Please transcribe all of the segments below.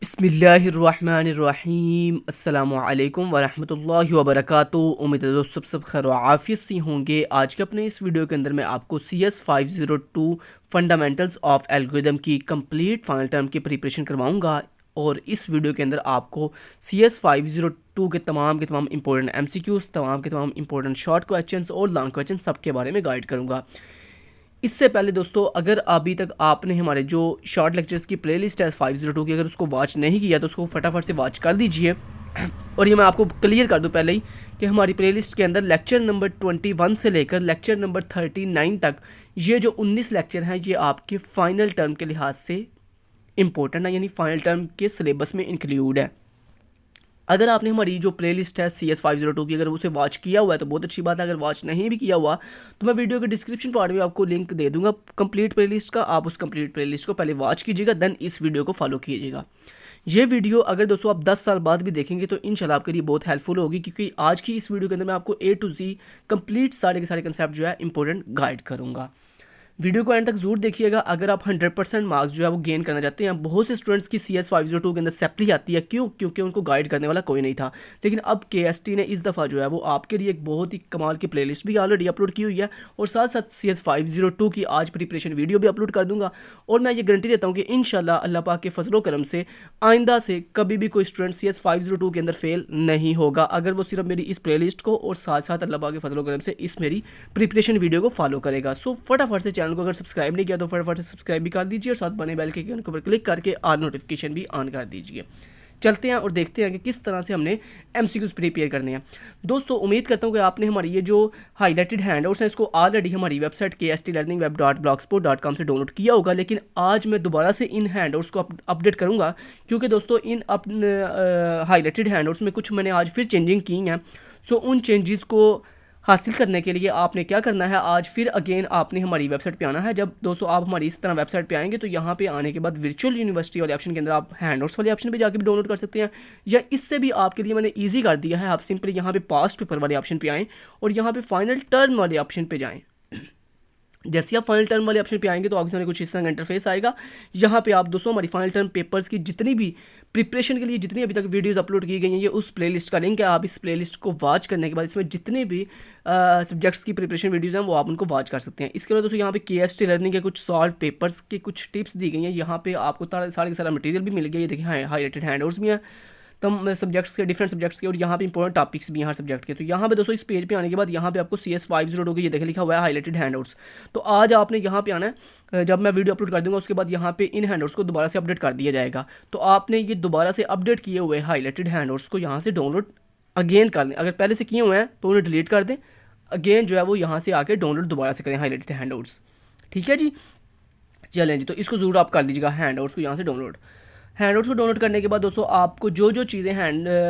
बिस्मिल्लाहिर्रहमानिर्रहीम अस्सलामुअलैकुम वरहमतुल्लाहि वबरकातुहू। उम्मीद है दोस्तों सब खैर आफियत से होंगे। आज के अपने इस वीडियो के अंदर मैं आपको CS 502 फंडामेंटल्स ऑफ एल्गोरिदम की कंप्लीट फाइनल टर्म की प्रिपरेशन करवाऊंगा और इस वीडियो के अंदर आपको CS 502 के तमाम इंपॉर्टेंट MCQs, तमाम के तमाम इंपॉर्टेंट शॉर्ट क्वेश्चंस और लॉन्ग क्वेश्चन सब के बारे में गाइड करूँगा। इससे पहले दोस्तों, अगर अभी तक आपने हमारे जो शॉर्ट लेक्चर्स की प्लेलिस्ट है 502 की, अगर उसको वॉच नहीं किया तो उसको फटाफट से वॉच कर दीजिए। और ये मैं आपको क्लियर कर दूं पहले ही कि हमारी प्लेलिस्ट के अंदर लेक्चर नंबर 21 से लेकर लेक्चर नंबर 39 तक ये जो 19 लेक्चर हैं ये आपके फाइनल टर्म के लिहाज से इम्पोर्टेंट है, यानी फाइनल टर्म के सिलेबस में इंक्लूड है। अगर आपने हमारी जो प्लेलिस्ट है CS 502 की अगर उसे वॉच किया हुआ है तो बहुत अच्छी बात है। अगर वॉच नहीं भी किया हुआ तो मैं वीडियो के डिस्क्रिप्शन पार्ट में आपको लिंक दे दूंगा कंप्लीट प्लेलिस्ट का। आप उस कंप्लीट प्लेलिस्ट को पहले वॉच कीजिएगा, देन इस वीडियो को फॉलो कीजिएगा। ये वीडियो अगर दोस्तों आप 10 साल बाद भी देखेंगे तो इंशाल्लाह आपके लिए बहुत हेल्पफुल होगी, क्योंकि आज की इस वीडियो के अंदर मैं आपको A to Z कंप्लीट सारे के सारे कंसेप्ट जो है इंपॉर्टेंट गाइड करूँगा। वीडियो को एंड तक जरूर देखिएगा अगर आप 100% मार्क्स जो है वो गेन करना चाहते हैं। बहुत से स्टूडेंट्स की CS 502 के अंदर सैप्ली आती है, क्यों? क्योंकि उनको गाइड करने वाला कोई नहीं था। लेकिन अब KST ने इस दफ़ा जो है वो आपके लिए एक बहुत ही कमाल की प्लेलिस्ट भी ऑलरेडी अपलोड की हुई है और साथ साथ CS 502 की आज प्रिपरेशन वीडियो भी अपलोड कर दूंगा। और मैं ये गारंटी देता हूँ कि इंशाल्लाह अल्लाह पाक के फजलो करम से आइंदा से कभी भी कोई स्टूडेंट CS 502 के अंदर फेल नहीं होगा, अगर वो सिर्फ मेरी इस प्लेलिस्ट को और साथ साथ अल्लाह पाक के फजलो करम से इस मेरी प्रिपरेशन वीडियो को फॉलो करेगा। सो फटाफट से चैनल को अगर सब्सक्राइब नहीं किया तो फटाफट से सब्सक्राइब भी कर दीजिए और साथ बने बेल के आइकन के ऊपर क्लिक करके ऑल नोटिफिकेशन भी ऑन कर दीजिए। चलते हैं और देखते हैं कि किस तरह से हमने MCQs प्रिपेयर करने हैं। दोस्तों उम्मीद करता हूं कि आपने हमारी ये जो हाईलाइटेड हैंडआउट्स हैं इसको ऑलरेडी हमारी वेबसाइट kstlearningweb.blogspot.com से डाउनलोड किया होगा, लेकिन आज मैं दोबारा से इन हैंडआउट्स को अपडेट करूंगा, क्योंकि दोस्तों इन हाईलाइटेड हैंडआउट्स में कुछ मैंने आज फिर चेंजिंग की हैं। सो उन चेंजेस को हासिल करने के लिए आपने क्या करना है, आज फिर अगेन आपने हमारी वेबसाइट पे आना है। जब दोस्तों आप हमारी इस तरह वेबसाइट पे आएंगे तो यहाँ पे आने के बाद वर्चुअल यूनिवर्सिटी वाले ऑप्शन के अंदर आप हैंडआउट्स वाले ऑप्शन पे जाके भी डाउनलोड कर सकते हैं, या इससे भी आपके लिए मैंने ईजी कर दिया है। आप सिंपली यहाँ पे पास्ट पेपर वाले ऑप्शन पे आएँ और यहाँ पे फाइनल टर्म वाले ऑप्शन पे जाएँ। जैसे आप फाइनल टर्म वाले ऑप्शन पे आएंगे तो आपके सामने कुछ इस तरह का इंटरफेस आएगा। यहाँ पे आप दोस्तों हमारी फाइनल टर्म पेपर्स की जितनी भी प्रिपरेशन के लिए जितनी अभी तक वीडियोस अपलोड की गई हैं ये उस प्लेलिस्ट का लिंक है। आप इस प्लेलिस्ट को वॉच करने के बाद इसमें जितने भी सब्जेक्ट्स की प्रिपरेशन वीडियोस हैं वो आप उनको वॉच कर सकते हैं। इसके बाद दोस्तों यहाँ पे KST लर्निंग के कुछ सॉल्व पेपर्स के कुछ टिप्स दी गई हैं। यहाँ पे आपको सारे का सारा मटेरियल भी मिल गया। ये देखिए हाईलाइटेड हैंडआउट्स भी हैं तम सब्जेक्ट्स के, डिफरेंट सब्जेक्ट्स के, और यहाँ पे इंपॉर्टेंट टॉपिक्स भी हैं हर सब्जेक्ट के। तो यहाँ पे दोस्तों इस पेज पे आने के बाद यहाँ पे आपको CS 502 के ये देखे लिखा हुआ है हाईलाइटेड हैंडआउट्स। तो आज आपने यहाँ पे आना है, जब मैं वीडियो अपलोड कर दूंगा उसके बाद यहाँ पे इन हैंडआउट्स को दोबारा से अपडेट कर दिया जाएगा। तो आपने ये दोबारा से अपडेट किए हुए हाईलाइटेड हैंडआउट्स को यहाँ से डाउनलोड अगेन कर लें। अगर पहले से किए हुए हैं तो उन्हें डिलीट कर दें, अगेन जो है वो यहाँ से आके डाउनलोड दोबारा से करें हाईलाइटेड हैंडआउट्स। ठीक है जी, चलें जी, तो इसको ज़रूर आप कर लीजिएगा हैंडआउट्स को यहाँ से डाउनलोड। हैंडआउट्स को डाउनलोड करने के बाद दोस्तों आपको जो जो चीज़ें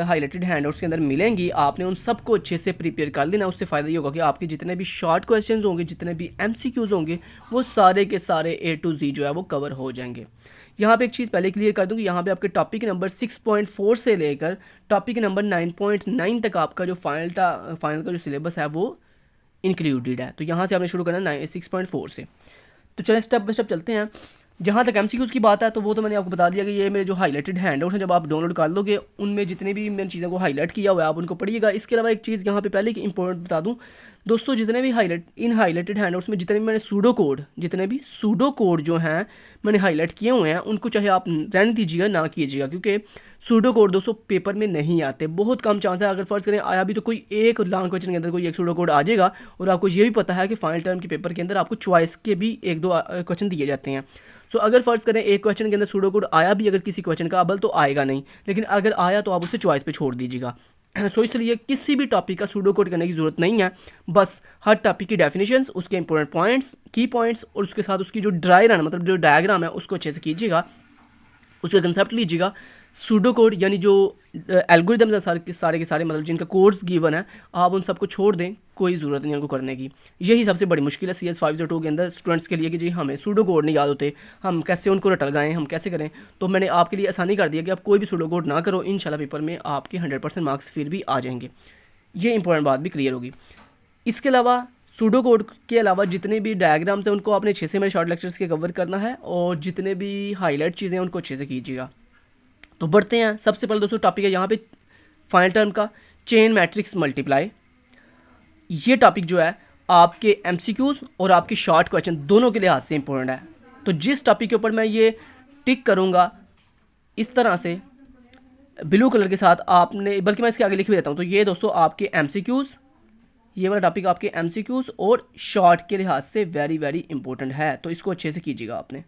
हाईलाइटेड हैंडआउट्स के अंदर मिलेंगी आपने उन सबको अच्छे से प्रिपेयर कर लेना। उससे फ़ायदा ये होगा कि आपके जितने भी शॉर्ट क्वेश्चंस होंगे, जितने भी MCQs होंगे, वो सारे के सारे A to Z जो है वो कवर हो जाएंगे। यहाँ पे एक चीज़ पहले क्लियर कर दूँ कि यहाँ पे आपके टॉपिक नंबर 6.4 से लेकर टॉपिक नंबर 9.9 तक आपका जो फाइनल का जो सिलेबस है वो इंक्लूडेड है। तो यहाँ से आपने शुरू करना 6.4 से। तो चलें स्टेप बाय स्टेप चलते हैं। जहाँ तक MCQs की बात है तो वो तो मैंने आपको बता दिया कि ये मेरे जो हाईलाइटेड हैंडआउट हैं जब आप डाउनलोड कर लोगे उनमें जितने भी मैंने चीज़ों को हाईलाइट किया हुआ है आप उनको पढ़िएगा। इसके अलावा एक चीज़ यहाँ पे पहले की इंपॉर्टेंट बता दूँ दोस्तों, जितने भी हाईलाइटेड हैंडआउट्स में जितने भी मैंने सूडो कोड जो हैं मैंने हाईलाइट किए हुए हैं उनको चाहे आप रहने दीजिएगा ना कीजिएगा, क्योंकि सूडो कोड दोस्तों पेपर में नहीं आते। बहुत कम चांस है, अगर फर्स्ट करें आया भी तो कोई एक लॉन्ग क्वेश्चन के अंदर कोई एक सूडो कोड आ जाएगा। और आपको ये भी पता है कि फाइनल टर्म के पेपर के अंदर आपको चॉइस के भी 1-2 क्वेश्चन दिए जाते हैं। सो अगर फर्ज करें एक क्वेश्चन के अंदर सूडो कोड आया भी अगर किसी क्वेश्चन का अबल तो आएगा नहीं, लेकिन अगर आया तो आप उसे चॉइस पे छोड़ दीजिएगा। सो इसलिए किसी भी टॉपिक का सूडो कोड करने की ज़रूरत नहीं है। बस हर टॉपिक की डेफिनेशंस, उसके इंपॉर्टेंट पॉइंट्स, की पॉइंट्स और उसके साथ उसकी जो ड्राई रन मतलब जो डायग्राम है उसको अच्छे से कीजिएगा, उसका कंसेप्ट लीजिएगा। सूडो कोड यानी जो एल्गोरिदम्स हैं सारे के सारे मतलब जिनका कोड्स गिवन है आप उन सबको छोड़ दें, कोई ज़रूरत नहीं है उनको करने की। यही सबसे बड़ी मुश्किल है CS 502 के अंदर स्टूडेंट्स के लिए कि जी हमें सूडो कोड नहीं याद होते, हम कैसे उनको रट लगाएं, हम कैसे करें। तो मैंने आपके लिए आसानी कर दिया कि आप कोई भी सूडो कोड ना करो, इंशाल्लाह पेपर में आपके 100% मार्क्स फिर भी आ जाएंगे। ये इंपॉर्टेंट बात भी क्लियर होगी। इसके अलावा सूडो कोड के अलावा जितने भी डायग्राम्स हैं उनको आपने अच्छे से मेरे शॉर्ट लेक्चर्स के कवर करना है और जितने भी हाईलाइट चीज़ें हैं उनको अच्छे से कीजिएगा। तो बढ़ते हैं। सबसे पहले दोस्तों टॉपिक है यहाँ पे फाइनल टर्म का चेन मैट्रिक्स मल्टीप्लाई। ये टॉपिक जो है आपके एमसीक्यूज और आपके शॉर्ट क्वेश्चन दोनों के लिहाज से इंपॉर्टेंट है। तो जिस टॉपिक के ऊपर मैं ये टिक करूँगा इस तरह से ब्लू कलर के साथ, आपने बल्कि मैं इसके आगे लिख भी देता हूँ। तो ये दोस्तों आपके एमसीक्यूज, ये वाला टॉपिक आपके एमसीक्यूज और शॉर्ट के लिहाज से वेरी वेरी इंपॉर्टेंट है, तो इसको अच्छे से कीजिएगा आपने।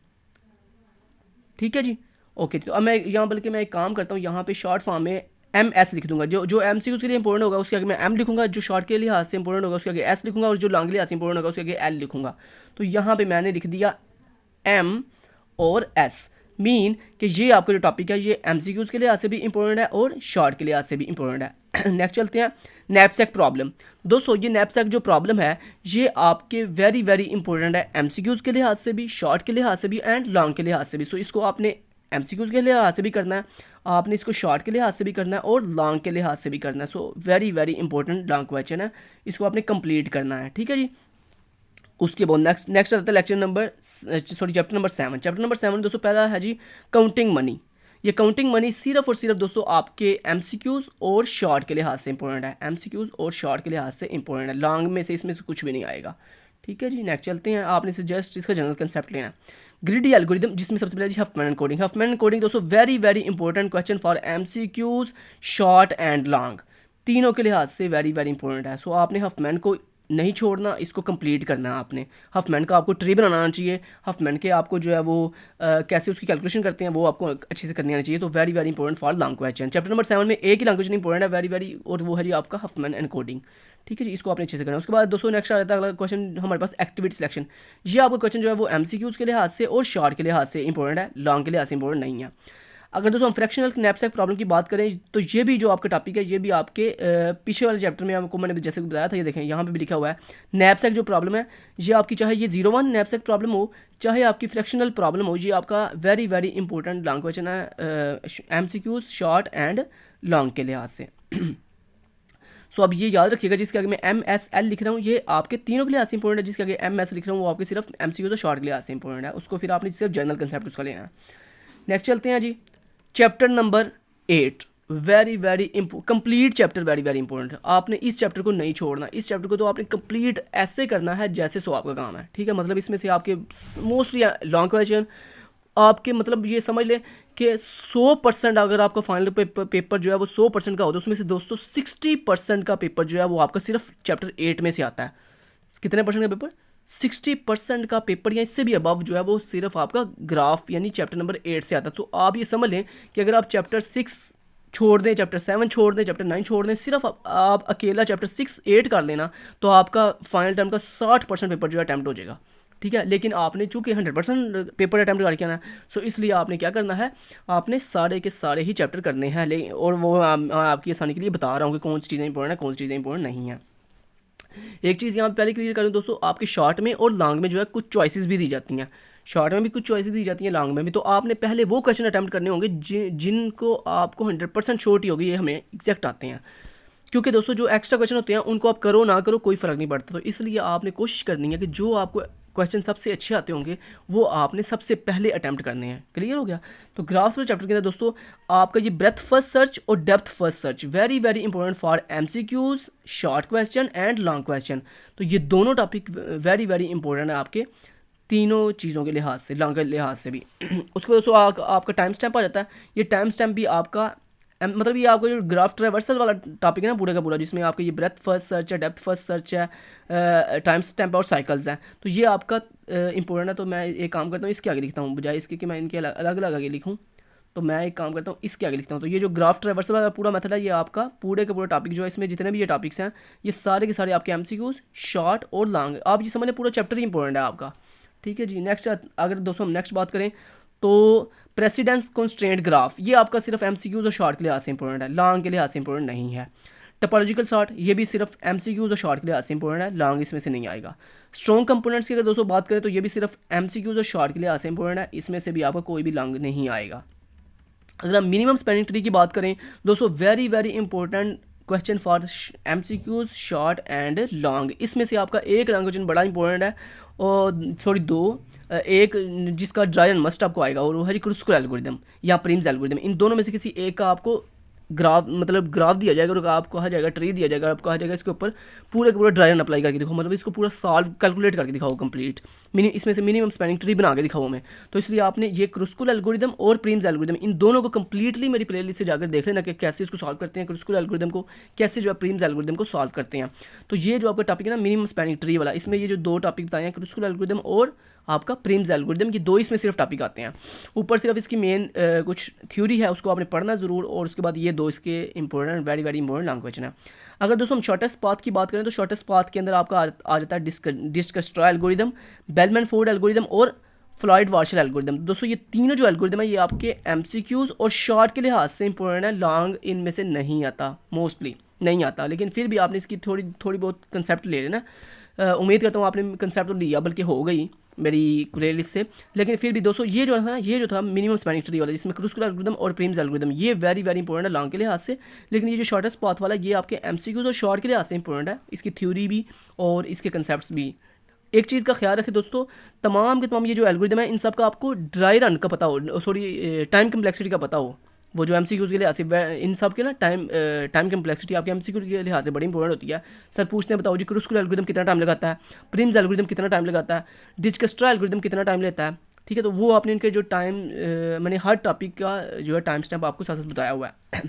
ठीक है जी, ओके। तो अब मैं यहाँ बल्कि मैं एक काम करता हूँ, यहाँ पे शॉर्ट फॉर्म में एम एस लिख दूंगा। जो एमसीक्यूज के लिए इंपॉर्टेंट होगा उसके आगे मैं एम लिखूंगा, जो शॉर्ट के लिहाज से इंपॉर्टेंट होगा उसके आगे एस लिखूंगा, और जो लॉन्ग के लिहाज से इंपॉर्टेंट होगा उसके आगे एल लिखूंगा। तो यहाँ पे मैंने लिख दिया एम और एस, मीन कि ये आपका जो टॉपिक है ये एमसीक्यूज के लिहाज से भी इंपॉर्टेंट है और शॉर्ट के लिहाज से भी इंपॉर्टेंट है। नेक्स्ट चलते हैं नैपसैक प्रॉब्लम। दोस्तों ये नैपसैक जो प्रॉब्लम है ये आपके वेरी वेरी इंपॉर्टेंट है, एमसीक्यूज के लिहाज से भी, शॉर्ट के लिहाज से भी एंड लॉन्ग के लिहाज से भी। सो इसको आपने एमसीक्यूज के लिहाज से भी करना है, आपने इसको शॉर्ट के लिहाज से भी करना है और लॉन्ग के लिहाज से भी करना है। So very very important long question है, इसको आपने कंप्लीट करना है। ठीक है जी, उसके बाद नेक्स्ट आता है चैप्टर नंबर 7। चैप्टर नंबर 7 दोस्तों पहला है जी काउंटिंग मनी। ये काउंटिंग मनी सिर्फ और सिर्फ दोस्तों आपके एमसीक्यूज और शॉर्ट के लिहाज से इंपॉर्टेंट है, एमसीक्यूज और शॉर्ट के लिहाज से इंपॉर्टेंट है, लॉन्ग में से इसमें से कुछ भी नहीं आएगा। ठीक है जी, नेक्स्ट चलते हैं। आपने जस्ट इसका जनरल कंसेप्ट लेना है, ग्रिडी एल्गोरिदम, जिसमें सबसे पहले जी हफमैन कोडिंग। हफमैन कोडिंग दोस्तों very very important question for MCQs, short and long, तीनों के लिहाज से वेरी वेरी इंपॉर्टेंट है। सो आपने हफमैन को नहीं छोड़ना, इसको कंप्लीट करना है आपने। हफमैन का आपको ट्री बनाना चाहिए, हफमैन के आपको जो है वो कैसे उसकी कैलकुलेशन करते हैं वो आपको अच्छे से करनी आनी चाहिए। तो very very important for long question. Chapter number 7 में एक ही लैंग्वेज इंपॉर्टेंट है वेरी वेरी, और वो है जी आपका हफमैन एंड कोडिंग। ठीक है जी, इसको आपने अच्छे से करना है। उसके बाद दोस्तों नेक्स्ट आ जाता है अगला क्वेश्चन हमारे पास एक्टिविटी सिलेक्शन। ये आपका क्वेश्चन जो है वो एमसीक्यूज के लिहाज से और शॉर्ट के लिहाज से इंपॉर्टेंट है, लॉन्ग के लिहाज से इंपॉर्टेंट नहीं है। अगर दोस्तों हम फ्रैक्शनल नैपसैक प्रॉब्लम की बात करें तो ये भी जो आपका टॉपिक है ये भी आपके पीछे वाले चैप्टर में आपको मैंने जैसे बताया था, ये देखें यहाँ पे भी लिखा हुआ है नैपसैक जो प्रॉब्लम है ये आपकी, चाहे ये 01 नैपसैक प्रॉब्लम हो चाहे आपकी फ्रैक्शनल प्रॉब्लम हो, ये आपका very very important long question है एमसीक्यूज, शॉर्ट एंड लॉन्ग के लिहाज से। सो अब ये याद रखिएगा जिसके आगे मैं एम एस एल लिख रहा हूँ ये आपके तीनों के लिहाज से इंपॉर्टेंट है, जिसके आगे एम एस लिख रहा हूँ वो आपके सिर्फ एमसीक्यूज और शॉर्ट के लिहाज से इंपॉर्टेंट है, उसको फिर आपने सिर्फ जनरल कंसेप्ट उसका लेना है। नेक्स्ट चलते हैं जी chapter number 8, very very complete chapter, very very important है। आपने इस चैप्टर को नहीं छोड़ना, इस चैप्टर को तो आपने कंप्लीट ऐसे करना है जैसे सो आपका काम है। ठीक है, मतलब इसमें से आपके मोस्टली लॉन्ग क्वेश्चन आपके मतलब ये समझ लें कि 100% अगर आपका फाइनल पेपर जो है वो 100% का होता है, उसमें से दोस्तों 60% का पेपर जो है वो आपका सिर्फ चैप्टर 8 में से आता है। कितने परसेंट का पेपर? 60% का पेपर या इससे भी अबव जो है वो सिर्फ आपका ग्राफ यानी चैप्टर नंबर 8 से आता है। तो आप ये समझ लें कि अगर आप चैप्टर 6 छोड़ दें, चैप्टर 7 छोड़ दें, चैप्टर 9 छोड़ दें, सिर्फ आप अकेला चैप्टर 6, 8 कर लेना तो आपका फाइनल टर्म का 60% पेपर जो है अटैम्प्ट हो जाएगा। ठीक है, लेकिन आपने चूंकि 100% पेपर अटैम्प्ट करके आना है, सो इसलिए आपने क्या करना है, आपने सारे के सारे ही चैप्टर करने हैं। लेकिन और वो आपकी आसानी के लिए बता रहा हूँ कि कौन सी चीज़ें इंपॉर्टेंट है, कौन सी चीज़ें इंपॉर्टेंट नहीं है। एक चीज़ यहाँ पे पहले क्लियर करूँ दोस्तों, आपके शॉर्ट में और लॉन्ग में जो है कुछ चॉइसेस भी दी जाती हैं, शॉर्ट में भी कुछ चॉइसेस दी जाती हैं, लॉन्ग में भी। तो आपने पहले वो क्वेश्चन अटैम्प्ट करने होंगे जिनको आपको 100% श्योरिटी होगी ये हमें एग्जैक्ट आते हैं, क्योंकि दोस्तों जो एक्स्ट्रा क्वेश्चन होते हैं उनको आप करो ना करो कोई फ़र्क नहीं पड़ता। तो इसलिए आपने कोशिश करनी है कि जो आपको क्वेश्चन सबसे अच्छे आते होंगे वो आपने सबसे पहले अटैम्प्ट करने हैं। क्लियर हो गया? तो ग्राफ्स वाले चैप्टर के अंदर दोस्तों आपका ये ब्रेथ फर्स्ट सर्च और depth first search very very important for MCQs, short question and long question. तो ये दोनों टॉपिक वेरी वेरी इंपॉर्टेंट है आपके तीनों चीज़ों के लिहाज से, लॉन्ग के लिहाज से भी। उसके बाद दोस्तों आपका टाइम स्टैम्प आ जाता है। ये टाइम स्टैम्प भी आपका मतलब ये आपका जो ग्राफ ट्रेवर्सल वाला टॉपिक है ना पूरा का पूरा, जिसमें आपका ये ब्रेथ फर्स्ट सर्च है, डेप्थ फर्स्ट सर्च है, टाइम स्टैम्प और साइकिल्स हैं, तो ये आपका इंपॉर्टेंट है। तो मैं एक काम करता हूँ इसके आगे लिखता हूँ, बजाय इसके कि मैं इनके अलग अलग आगे लिखूँ, तो मैं एक काम करता हूँ इसके आगे लिखता हूँ। तो ये जो ग्राफ ट्रेवर्सल वाला पूरा मेथड है ये आपका पूरे का पूरा टॉपिक जो है, इसमें जितने भी ये टॉपिक्स हैं ये सारे के सारे आपके एमसीक्यूज, शॉर्ट और लॉन्ग, आप ये समझ पूरा चैप्टर ही इंपॉर्टेंट है आपका। ठीक है जी, नेक्स्ट अगर दोस्तों हम नेक्स्ट बात करें तो प्रेसिडेंस कंस्ट्रेंट ग्राफ, ये आपका सिर्फ एमसीक्यूज और शॉर्ट के लिहाज से इंपॉर्टेंट है, लॉन्ग के लिहाज से इंपॉर्टेंट नहीं है। टोपोलॉजिकल सॉर्ट ये भी सिर्फ एमसीक्यूज और शॉर्ट के लिहाज से इंपॉर्टेंट है, लॉन्ग इसमें से नहीं आएगा। स्ट्रॉन्ग कंपोनेंट्स की अगर दोस्तों बात करें तो ये भी सिर्फ एमसीक्यूज और शॉर्ट के लिहाज से इंपॉर्टेंट है, इसमें से भी आपका कोई भी लॉन्ग नहीं आएगा। अगर हम मिनिमम स्पेनिंग ट्री की बात करें दोस्तों very very important question for MCQs short and long. इसमें से आपका एक लॉन्ग क्वेश्चन बड़ा इंपॉर्टेंट है और सॉरी दो, एक जिसका ड्राई एंड मस्ट आपको आएगा और वो है क्रुस्कुलर एल्गोरिदम या प्रिम्स एल्गोरिदम। इन दोनों में से किसी एक का आपको ग्राफ ग्राफ दिया जाएगा और आपको कहा जाएगा ट्री दिया जाएगा, आपको कहा जाएगा इसके ऊपर पूरा का पूरा ड्राई रन अप्लाई करके दिखाओ, मतलब इसको पूरा सॉल्व कैलकुलेट करके दिखाओ कंप्लीट, इसमें से मिनिमम स्पैनिंग ट्री बना के दिखाओ हमें। तो इसलिए आपने ये क्रुस्कुलर एल्गोरिदम और प्रिम्स एल्गोरिदम इन दोनों को कंप्लीटली मेरी प्लेलिस्ट से जाकर देख लेना कि कैसे इसको सॉल्व करते हैं, क्रुस्कुलर एल्गोरिदम को कैसे जो है प्रिम्स एल्गोरिदम को सॉल्व करते हैं। तो ये जो आपका टॉपिक है ना मिनिमम स्पैनिंग ट्री वाला, इसमें ये जो दो टॉपिक बताए हैं क्रुस्कुलर एल्गोरिदम और आपका प्रिम्स एल्गोरिदम, ये दो इसमें सिर्फ टॉपिक आते हैं। ऊपर सिर्फ इसकी मेन कुछ थ्योरी है उसको आपने पढ़ना ज़रूर, और उसके बाद ये दो इसके important very very important long question है। अगर दोस्तों हम शॉर्टेस्ट पाथ की बात करें तो शॉर्टेस्ट पाथ के अंदर आपका आ जाता है डिस्कस्ट्रॉय एल्गोरिदम, बेलमैन फोर्ड एल्गोरिदम और फ्लॉयड वार्शल एल्गोरिदम। दोस्तों ये तीनों जो एल्गोरिदम है ये आपके MCQs और शॉर्ट के लिहाज से इंपॉर्टेंट है, लॉन्ग इनमें से नहीं आता, मोस्टली नहीं आता, लेकिन फिर भी आपने इसकी थोड़ी बहुत कंसेप्ट ले लेना। उम्मीद करता हूँ आपने कंसेप्ट तो लिया, बल्कि हो गई मेरी प्लेलिस्ट से। लेकिन फिर भी दोस्तों ये जो था मिनिमम स्पैनिंग ट्री वाला जिसमें क्रुस्कुलर एल्गोरिदम और प्रिम्स एल्गोरिदम, ये वेरी वेरी इंपॉर्टेंट है लॉन्ग के लिहाज से। लेकिन ये जो शॉर्टेस्ट पाथ वाला ये आपके MCQs और शॉर्ट के लिहाज से इंपॉर्टेंट है, इसकी थ्योरी भी और इसके कंसेप्ट्स भी। एक चीज़ का ख्याल रखें दोस्तों, तमाम के तमाम ये जो एल्गोरिदम है इन सब का आपको ड्राई रन का पता हो, सॉरी टाइम कम्प्लेक्सिटी का पता हो। वो जो MCQs के लिहाज से इन सब के ना टाइम कम्प्लेक्सिटी आपके MCQ के लिहाज से बड़ी इंपॉर्टेंट होती है। सर पूछते हैं बताओ जी क्रुस्कुलर एल्गोरिदम कितना टाइम लगाता है, प्रिम्स एल्गोरिदम कितना टाइम लगाता है, डिजकस्ट्रा एल्गोरिदम कितना टाइम लेता है, ठीक है। तो वो आपने इनके जो टाइम मैंने हर टॉपिक का जो है टाइम स्टैम्प आपको साथ साथ बताया हुआ है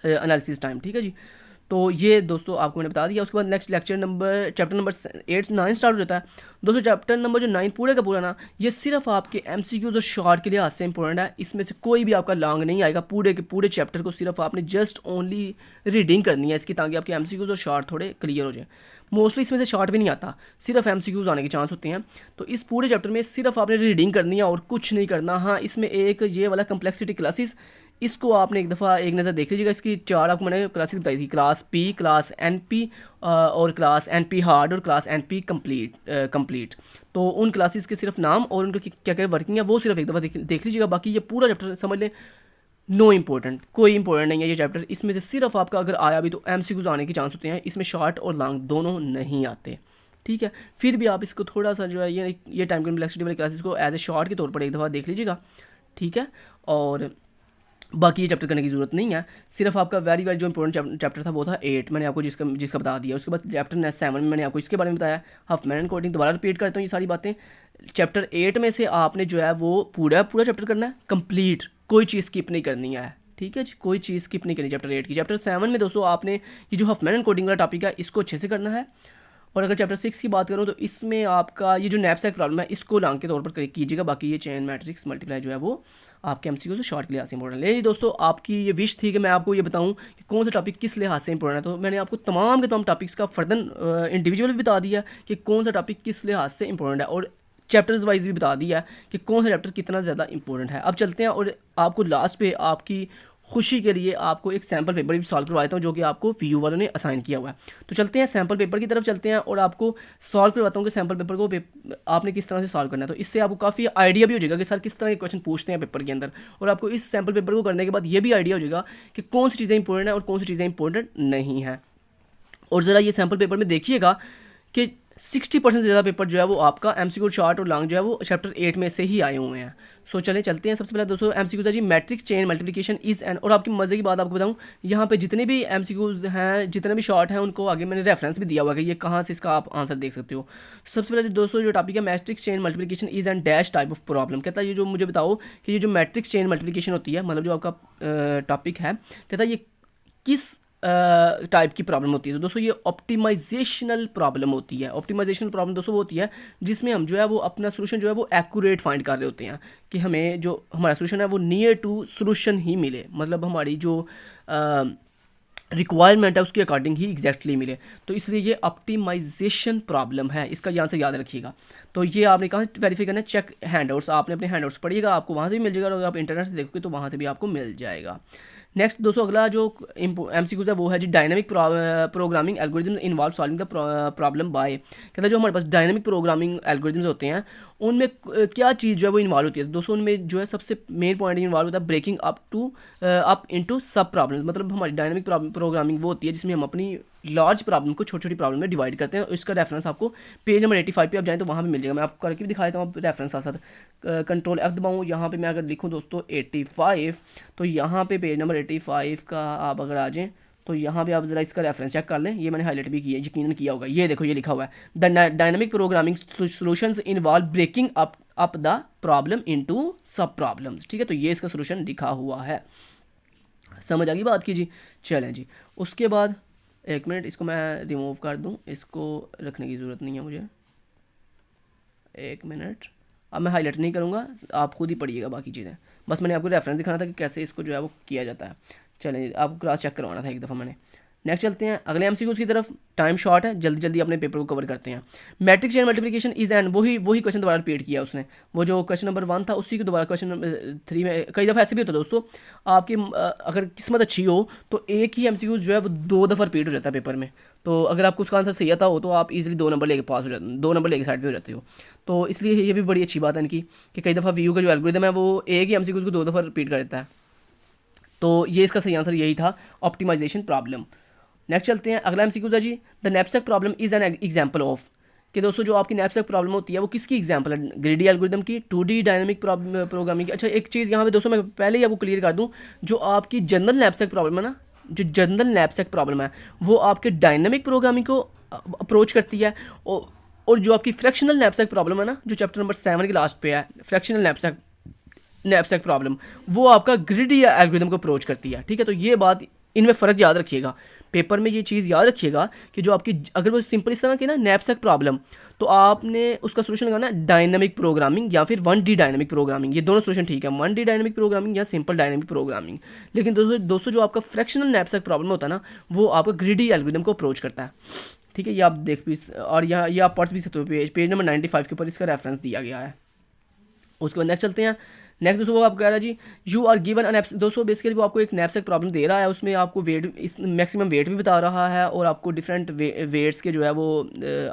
एनालिसिस टाइम, ठीक है जी। तो ये दोस्तों आपको मैंने बता दिया। उसके बाद नेक्स्ट चैप्टर नंबर 8-9 स्टार्ट हो जाता है। दोस्तों चैप्टर नंबर जो 9 पूरे का पूरा ना ये सिर्फ आपके MCQs और शॉर्ट के लिहाज से इंपॉर्टेंट है, इसमें से कोई भी आपका लॉन्ग नहीं आएगा। पूरे के पूरे चैप्टर को सिर्फ आपने जस्ट ओनली रीडिंग करनी है इसकी, ताकि आपके MCQs और शॉर्ट थोड़े क्लियर हो जाए। मोस्टली इसमें से शॉर्ट भी नहीं आता, सिर्फ MCQs आने के चांस होते हैं। तो इस पूरे चैप्टर में सिर्फ आपने रीडिंग करनी है और कुछ नहीं करना। हाँ, इसमें एक ये वाला कम्प्लेक्सिटी क्लासेस, इसको आपने एक दफ़ा एक नज़र देख लीजिएगा। इसकी 4 आपको मैंने क्लासेस बताई थी, क्लास P, क्लास NP और क्लास NP हार्ड और क्लास NP कंप्लीट। तो उन क्लासेस के सिर्फ नाम और उनकी क्या क्या वर्किंग है वो सिर्फ एक दफ़ा देख लीजिएगा। बाकी ये पूरा चैप्टर समझ लें नो इम्पोर्टेंट, कोई इंपॉर्टेंट नहीं है ये चैप्टर। इसमें से सिर्फ आपका अगर आया भी तो MCQs आने के चांस होते हैं, इसमें शॉर्ट और लॉन्ग दोनों नहीं आते, ठीक है। फिर भी आप इसको थोड़ा सा जो है ये टाइम कम्प्लेक्सिटी वाली क्लासेस को एज ए शॉर्ट के तौर पर एक दफ़ा देख लीजिएगा, ठीक है। और बाकी ये चैप्टर करने की ज़रूरत नहीं है। सिर्फ आपका वेरी वेरी जो इंपॉर्टेंट चैप्टर था वो था 8, मैंने आपको जिसका बता दिया। उसके बाद चैप्टर 7 में मैंने आपको इसके बारे में बताया, हफमैन एंड कोडिंग। दोबारा रिपीट करता हूँ ये सारी बातें। चैप्टर 8 में से आपने जो है वो पूरा चैप्टर करना है कंप्लीट, कोई चीज़ स्किप नहीं करनी है, ठीक है जी, कोई चीज़ स्किप नहीं करनी चैप्टर 8 की। चैप्टर 7 में दोस्तों आपने ये जो हफमैन एंड कोडिंग वाला टॉपिक है इसको अच्छे से करना है। और अगर चैप्टर 6 की बात करूँ तो इसमें आपका ये जो नैपसैक प्रॉब्लम है इसको लॉन्ग के तौर पर कीजिएगा। बाकी ये चेन मैट्रिक्स मल्टीप्लाई जो है वो आपके MCQ से शॉर्ट के लिहाज से इंपॉर्टेंट है। दोस्तों आपकी ये विश थी कि मैं आपको ये बताऊं कि कौन सा टॉपिक किस लिहाज से इंपॉर्टेंट है, तो मैंने आपको तमाम के तमाम टॉपिक्स का फर्दर इंडिविजुअल भी बता दिया कि कौन सा टॉपिक किस लिहाज से इंपॉर्टेंट है, और चैप्टर्स वाइज भी बता दिया कि कौन सा चैप्टर कितना ज़्यादा इंपॉर्टेंट है। अब चलते हैं और आपको लास्ट पे आपकी खुशी के लिए आपको एक सैम्पल पेपर भी सॉल्व करवाता हूँ जो कि आपको VU वालों ने असाइन किया हुआ है। तो चलते हैं सैम्पल पेपर की तरफ चलते हैं और आपको सॉल्व करवाता हूँ कि सैम्पल पेपर को आपने किस तरह से सॉल्व करना है। तो इससे आपको काफ़ी आइडिया भी हो जाएगा कि सर किस तरह के क्वेश्चन पूछते हैं पेपर के अंदर, और आपको इस सैम्पल पेपर को करने के बाद ये भी आइडिया हो जाएगा कि कौन सी चीज़ें इंपॉर्टेंट है और कौन सी चीज़ें इंपॉर्टेंट नहीं है। और ज़रा ये सैम्पल पेपर में देखिएगा कि 60% से ज़्यादा पेपर जो है वो आपका MCQ शॉर्ट और लॉन्ग जो है वो चैप्टर 8 में से ही आए हुए हैं। सो चलते हैं। सबसे पहले दोस्तों MCQ है जी matrix chain multiplication is an, और आपकी मज़े की बात आपको बताऊं, यहाँ पे जितने भी MCQs हैं जितने भी शॉर्ट हैं उनको आगे मैंने रेफरेंस भी दिया हुआ है कि ये कहाँ से इसका आप आंसर देख सकते हो। सबसे पहले दोस्तों जो टॉपिक है matrix chain multiplication is an dash type of problem, कहता है ये जो मुझे बताओ कि ये जो मैट्रिक्स चेन मल्टीप्लिकेशन होती है, मतलब जो आपका टॉपिक है, कहता है ये किस टाइप की प्रॉब्लम होती है। तो दोस्तों ये ऑप्टिमाइजेशनल प्रॉब्लम होती है। ऑप्टिमाइजेशनल प्रॉब्लम दोस्तों वो होती है जिसमें हम जो है वो अपना सोल्यूशन जो है वो एक्यूरेट फाइंड कर रहे होते हैं कि हमें जो हमारा सोल्यूशन है वो नियर टू सोल्यूशन ही मिले, मतलब हमारी जो रिक्वायरमेंट है उसके अकॉर्डिंग ही एग्जैक्टली मिले। तो इसलिए ये ऑप्टिमाइजेशन प्रॉब्लम है, इसका यहाँ से याद रखिएगा। तो ये आपने कहाँ से वेरीफाई करना है, चेक हैंडआउट्स, आपने अपने हैंडआउट्स पढ़िएगा, आपको वहाँ से भी मिल जाएगा, और आप इंटरनेट से देखोगे तो वहाँ से भी आपको मिल जाएगा। नेक्स्ट दोस्तों अगला जो MCQ है वो है जी dynamic programming algorithm involve solving the problem by, कहता है जो हमारे पास डायनामिक प्रोग्रामिंग एल्गोरिथम्स होते हैं उनमें क्या चीज़ जो है वो इन्वॉल्व होती है। दोस्तों उनमें जो है सबसे मेन पॉइंट इन्वॉल्व होता है breaking up into sub problems, मतलब हमारी डायनामिक प्रोग्रामिंग वो होती है जिसमें हम अपनी लार्ज प्रॉब्लम को छोटी छोटी प्रॉब्लम में डिवाइड करते हैं। इसका रेफरेंस आपको पेज नंबर 85 पे आप जाएँ तो वहाँ पे मिल जाएगा। मैं आपको करके भी दिखा देता हूँ रेफरेंस साथ साथ। कंट्रोल F दबाऊँ, यहाँ पे मैं अगर लिखूँ दोस्तों 85, तो यहाँ पे पेज नंबर 85 का आप अगर आ जाएँ तो यहाँ पे आप जरा इसका रेफरेंस चेक कर लें। ये मैंने हाईलाइट भी किया, यकीनन किया होगा। ये देखो, ये लिखा हुआ है the dynamic programming solutions involve breaking up the problem into sub problems. ठीक है, तो ये इसका सोल्यूशन लिखा हुआ है। समझ आ गई बात की जी। चलें जी, उसके बाद एक मिनट, इसको मैं रिमूव कर दूं, इसको रखने की ज़रूरत नहीं है मुझे। एक मिनट, अब मैं हाईलाइट नहीं करूँगा, आप खुद ही पढ़िएगा बाकी चीज़ें। बस मैंने आपको रेफरेंस दिखाना था कि कैसे इसको जो है वो किया जाता है। चलें, आपको क्लास चेक करवाना था एक दफ़ा मैंने। नेक्स्ट चलते हैं अगले एमसीक्यूज़ की तरफ। टाइम शॉर्ट है, जल्दी जल्दी अपने पेपर को कवर करते हैं। Matrix and multiplication is and वही क्वेश्चन दोबारा रिपीट किया उसने। वो जो क्वेश्चन नंबर 1 था उसी को दोबारा क्वेश्चन नंबर 3 में। कई दफ़ा ऐसे भी होता है दोस्तों, आपकी अगर किस्मत अच्छी हो तो एक ही एमसीक्यूज़ जो है वो 2 दफ़ा रिपीट हो जाता है पेपर में। तो अगर आपको उसका आंसर सही आता हो तो आप इजीली 2 नंबर लेके पास हो जाते, 2 नंबर लेके साइड पे हो जाते हो। तो इसलिए ये भी बड़ी अच्छी बात है इनकी कि कई दफ़ा वीयू का जो एल्गोरिथम है वो एक ही एमसीक्यूज़ को 2 दफ़ा रिपीट कर देता है। तो ये इसका सही आंसर यही था, ऑप्टिमाइजेशन प्रॉब्लम। नेक्स्ट चलते हैं, अगला एमसीक्यू था जी the knapsack problem is an example of. कि दोस्तों जो आपकी नैपसैक प्रॉब्लम होती है वो किसकी एग्जांपल है? ग्रीडी एल्गोरिथम की, 2D डायनामिक प्रोग्रामिंग की। अच्छा, एक चीज़ यहाँ पे दोस्तों मैं पहले ही आपको क्लियर कर दूँ, जो आपकी जनरल नैपसैक प्रॉब्लम है ना, जो जनरल नैपसैक प्रॉब्लम है वो आपके डायनामिक प्रोग्रामिंग को अप्रोच करती है। और जो आपकी फ्रैक्शनल नैपसैक प्रॉब्लम है ना, जो चैप्टर नंबर 7 के लास्ट पे है, फ्रैक्शनल नैपसैक प्रॉब्लम, वो आपका ग्रिडी एल्गोरिथम को अप्रोच करती है। ठीक है, तो ये बात, इनमें फ़र्क याद रखिएगा। पेपर में ये चीज़ याद रखिएगा कि जो आपकी, अगर वो सिंपल इस तरह की ना नैपसैक प्रॉब्लम, तो आपने उसका सोल्यूशन लगाना डायनामिक प्रोग्रामिंग या फिर 1D डायनामिक प्रोग्रामिंग। ये दोनों सोल्यूशन ठीक है, 1D डायनामिक प्रोग्रामिंग या सिंपल डायनामिक प्रोग्रामिंग। लेकिन दोस्तों जो आपका फ्रैक्शनल नैपसैक प्रॉब्लम होता है ना, वो आपका ग्रिडी एल्गोरिथम को अप्रोच करता है। ठीक है, ये आप देख भी, और यहाँ ये आप पढ़ भी सकते हो, पेज नंबर 95 के ऊपर इसका रेफरेंस दिया गया है। उसके बाद नेक्स्ट चलते हैं। नेक्स्ट दोस्तों वो आपको कह रहा है जी यू आर गिवन एन दोस्तों बेसिकली वो आपको एक नैपसैक प्रॉब्लम दे रहा है, उसमें आपको वेट, इस मैक्सिमम वेट भी बता रहा है और आपको डिफरेंट वेट्स के जो है वो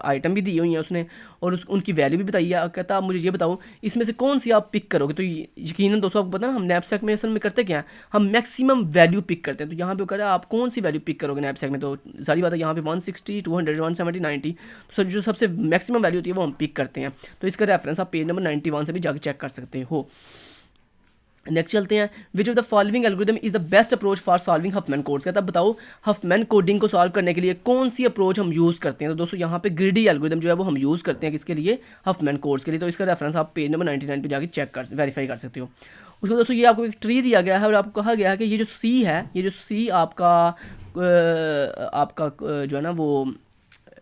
आइटम भी दी हुई हैं उसने, और उनकी वैल्यू भी बताई है। कहता आप मुझे ये बताओ इसमें से कौन सी आप पिक करोगे। तो यकीनन दोस्तों आपको पता है ना, हम नैपसैक में असल में करते क्या है, हम मैक्सिमम वैल्यू पिक करते हैं। तो यहाँ पे वो कह रहा है आप कौन सी वैल्यू पिक करोगे नैपसैक में। तो सारी बात है, यहाँ पे 160, 200, 170, 90, तो जो सबसे मैक्सिमम वैल्यू होती है वो हम पिक करते हैं। तो इसका रेफरेंस आप पेज नंबर 91 से भी जाकर चेक कर सकते हो। नेक्स्ट चलते हैं, विच of the following algorithm is the best approach for solving Huffman codes. कहता है बताओ हफमैन कोडिंग को सॉल्व करने के लिए कौन सी अप्रोच हम यूज़ करते हैं। तो दोस्तों यहाँ पे ग्रिडी एल्गोरिथम जो है वो हम यूज़ करते हैं किसके लिए, हफमैन कोड्स के लिए। तो इसका रेफरेंस आप पेज नंबर 99 पे जाके चेक कर वेरीफाई कर सकते हो। उसके बाद दोस्तों ये आपको एक ट्री दिया गया है और आपको कहा गया है कि ये जो सी है, ये जो सी आपका जो है ना वो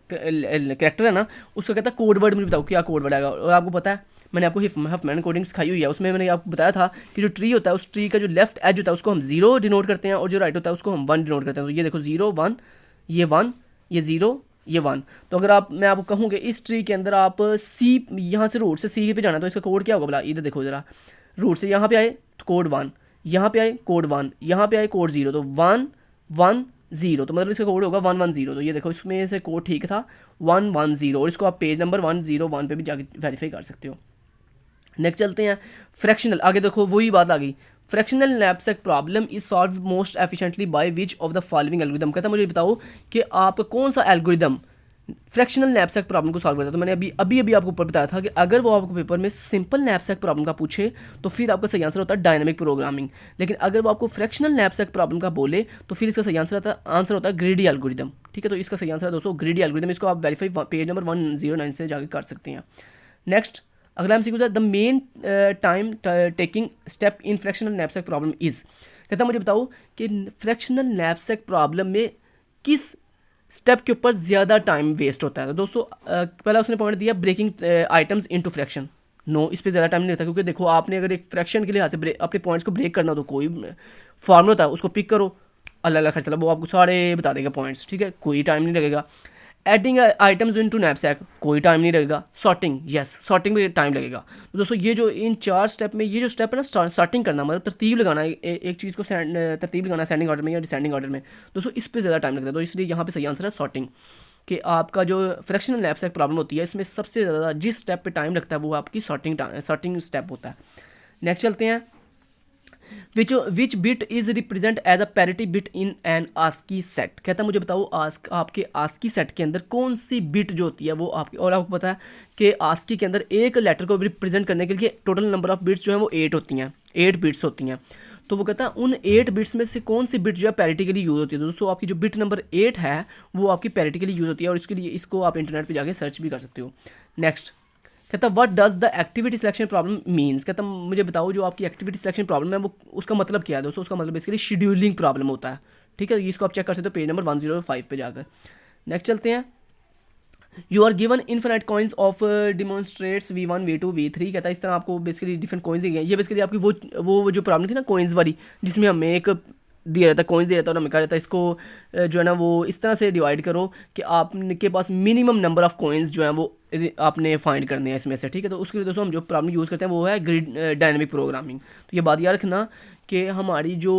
कैरेक्टर है ना, उसका कहता है कोड वर्ड मुझे बताओ क्या कोड वर्ड आएगा। और आपको पता है मैंने आपको हफमैन कोडिंग सिखाई हुई है, उसमें मैंने आपको बताया था कि जो ट्री होता है उस ट्री का जो लेफ्ट एज होता है उसको हम 0 डिनोट करते हैं और जो राइट होता है उसको हम 1 डिनोट करते हैं। तो ये देखो 0 1, ये 1, ये 0, ये 1। तो अगर मैं आपको कहूँ कि इस ट्री के अंदर आप सी, यहाँ से रूट से सी पे जाना, तो इसका कोड क्या होगा बोला, इधर देखो ज़रा, रूट से यहाँ पे आए तो कोड 1, यहाँ पे आए कोड 1, यहाँ पे आए कोड 0, तो 1 1 0, तो मतलब इसका कोड होगा 1 1 0। तो ये देखो इसमें से कोड ठीक था 1 1 0, और इसको आप पेज नंबर 101 पे भी जाके वेरीफाई कर सकते हो। नेक्स्ट चलते हैं फ्रैक्शनल, आगे देखो वही बात आ गई, fractional knapsack problem is solve most efficiently by which of the following algorithm. कहता है मुझे बताओ कि आपका कौन सा एल्गोरिथम फ्रैक्शनल नैपसैक प्रॉब्लम को सॉल्व करता है। तो मैंने अभी आपको ऊपर बताया था कि अगर वो आपको पेपर में सिंपल नैपसैक प्रॉब्लम का पूछे तो फिर आपका सही आंसर होता है डायनामिक प्रोग्रामिंग, लेकिन अगर वो आपको फ्रैक्शनल नैपसैक प्रॉब्लम का बोले तो फिर इसका सही आंसर होता है ग्रिडी एल्गोरिथम। ठीक है, तो इसका सही आंसर है दोस्तों ग्रिडी एल्गोरिथम। इसको आप वेरीफाई पेज नंबर 109 से जाकर कर सकते हैं। नेक्स्ट अगला एमसीक्यू है the main time taking step in fractional knapsack problem is. कहता मुझे बताओ कि फ्रैक्शनल नैपसैक प्रॉब्लम में किस स्टेप के ऊपर ज़्यादा टाइम वेस्ट होता है। तो दोस्तों पहला उसने पॉइंट दिया breaking items into fraction. No, इस पर ज़्यादा टाइम नहीं लगता, क्योंकि देखो आपने अगर एक फ्रैक्शन के लिहाज से अपने पॉइंट्स को ब्रेक करना हो तो कोई फॉर्मूला होता है उसको पिक करो, अलग अलग खर्चा, वो आपको सारे बता देगा पॉइंट्स। ठीक है, कोई टाइम नहीं लगेगा। एडिंग आइटम्स इनटू नैपसैक, कोई टाइम नहीं लगेगा। सॉर्टिंग, यस सॉर्टिंग में टाइम लगेगा। तो दोस्तों ये जो इन 4 स्टेप में ये जो स्टेप है ना सॉर्टिंग करना, मतलब तरतीब लगाना, एक चीज़ को तरतीब लगाना सेंडिंग ऑर्डर में या डिसेंडिंग ऑर्डर में, दोस्तों इस पर ज़्यादा टाइम लगता है। तो इसलिए यहाँ पे सही आंसर है सॉर्टिंग, कि आपका जो फ्रैक्शनल नैपसैक प्रॉब्लम होती है इसमें सबसे ज़्यादा जिस स्टेप पे टाइम लगता है वो आपकी सॉर्टिंग स्टेप होता है। नेक्स्ट चलते हैं which bit is represent as a parity bit in an ASCII set. कहता है मुझे बताओ आपके आस्की सेट के अंदर कौन सी बिट जो होती है वो आपकी, और आपको पता है कि आस्की के अंदर एक लेटर को रिप्रेजेंट करने के लिए टोटल नंबर ऑफ बिट्स जो है वो 8 होती हैं, 8 बिट्स होती हैं। तो वो कहता है उन 8 बिट्स में से कौन सी बिट जो है पैरिटी के लिए यूज़ होती है। दोस्तों आपकी जो बिट नंबर 8 है वो आपकी पैरिटी के लिए यूज़ होती है, और इसके लिए इसको आप इंटरनेट पर जाके सर्च भी कर सकते हो। नेक्स्ट कहता what does the activity selection problem means. कहता मुझे बताओ जो आपकी एक्टिविटी सिलेक्शन प्रॉब्लम है वो उसका मतलब क्या है। दोस्तों उसका मतलब बेसिकली शेड्यूलिंग प्रॉब्लम होता है। ठीक है, इसको आप चेक कर सकते हो पेज नंबर 105 पे जाकर। नेक्स्ट चलते हैं। You are given infinite coins of demonstrates V1 V2 V3। कहता है इस तरह आपको बेसिकली डिफरेंट कॉइन्स दिए गए। ये बेसिकली आपकी वो जो प्रॉब्लम थी ना कॉइन्स वाली, जिसमें हमें एक दिया जाता है कॉइन्स दिया जाता है और हमें कहा जाता है इसको जो है ना वो इस तरह से डिवाइड करो कि आपके पास मिनिमम नंबर ऑफ कॉइन्स जो हैं वो आपने फाइंड करने हैं इसमें से। ठीक है, तो उसके लिए दोस्तों हम जो प्रॉब्लम यूज़ करते हैं वो है ग्रिड डायनेमिक प्रोग्रामिंग। तो ये बात याद रखना कि हमारी जो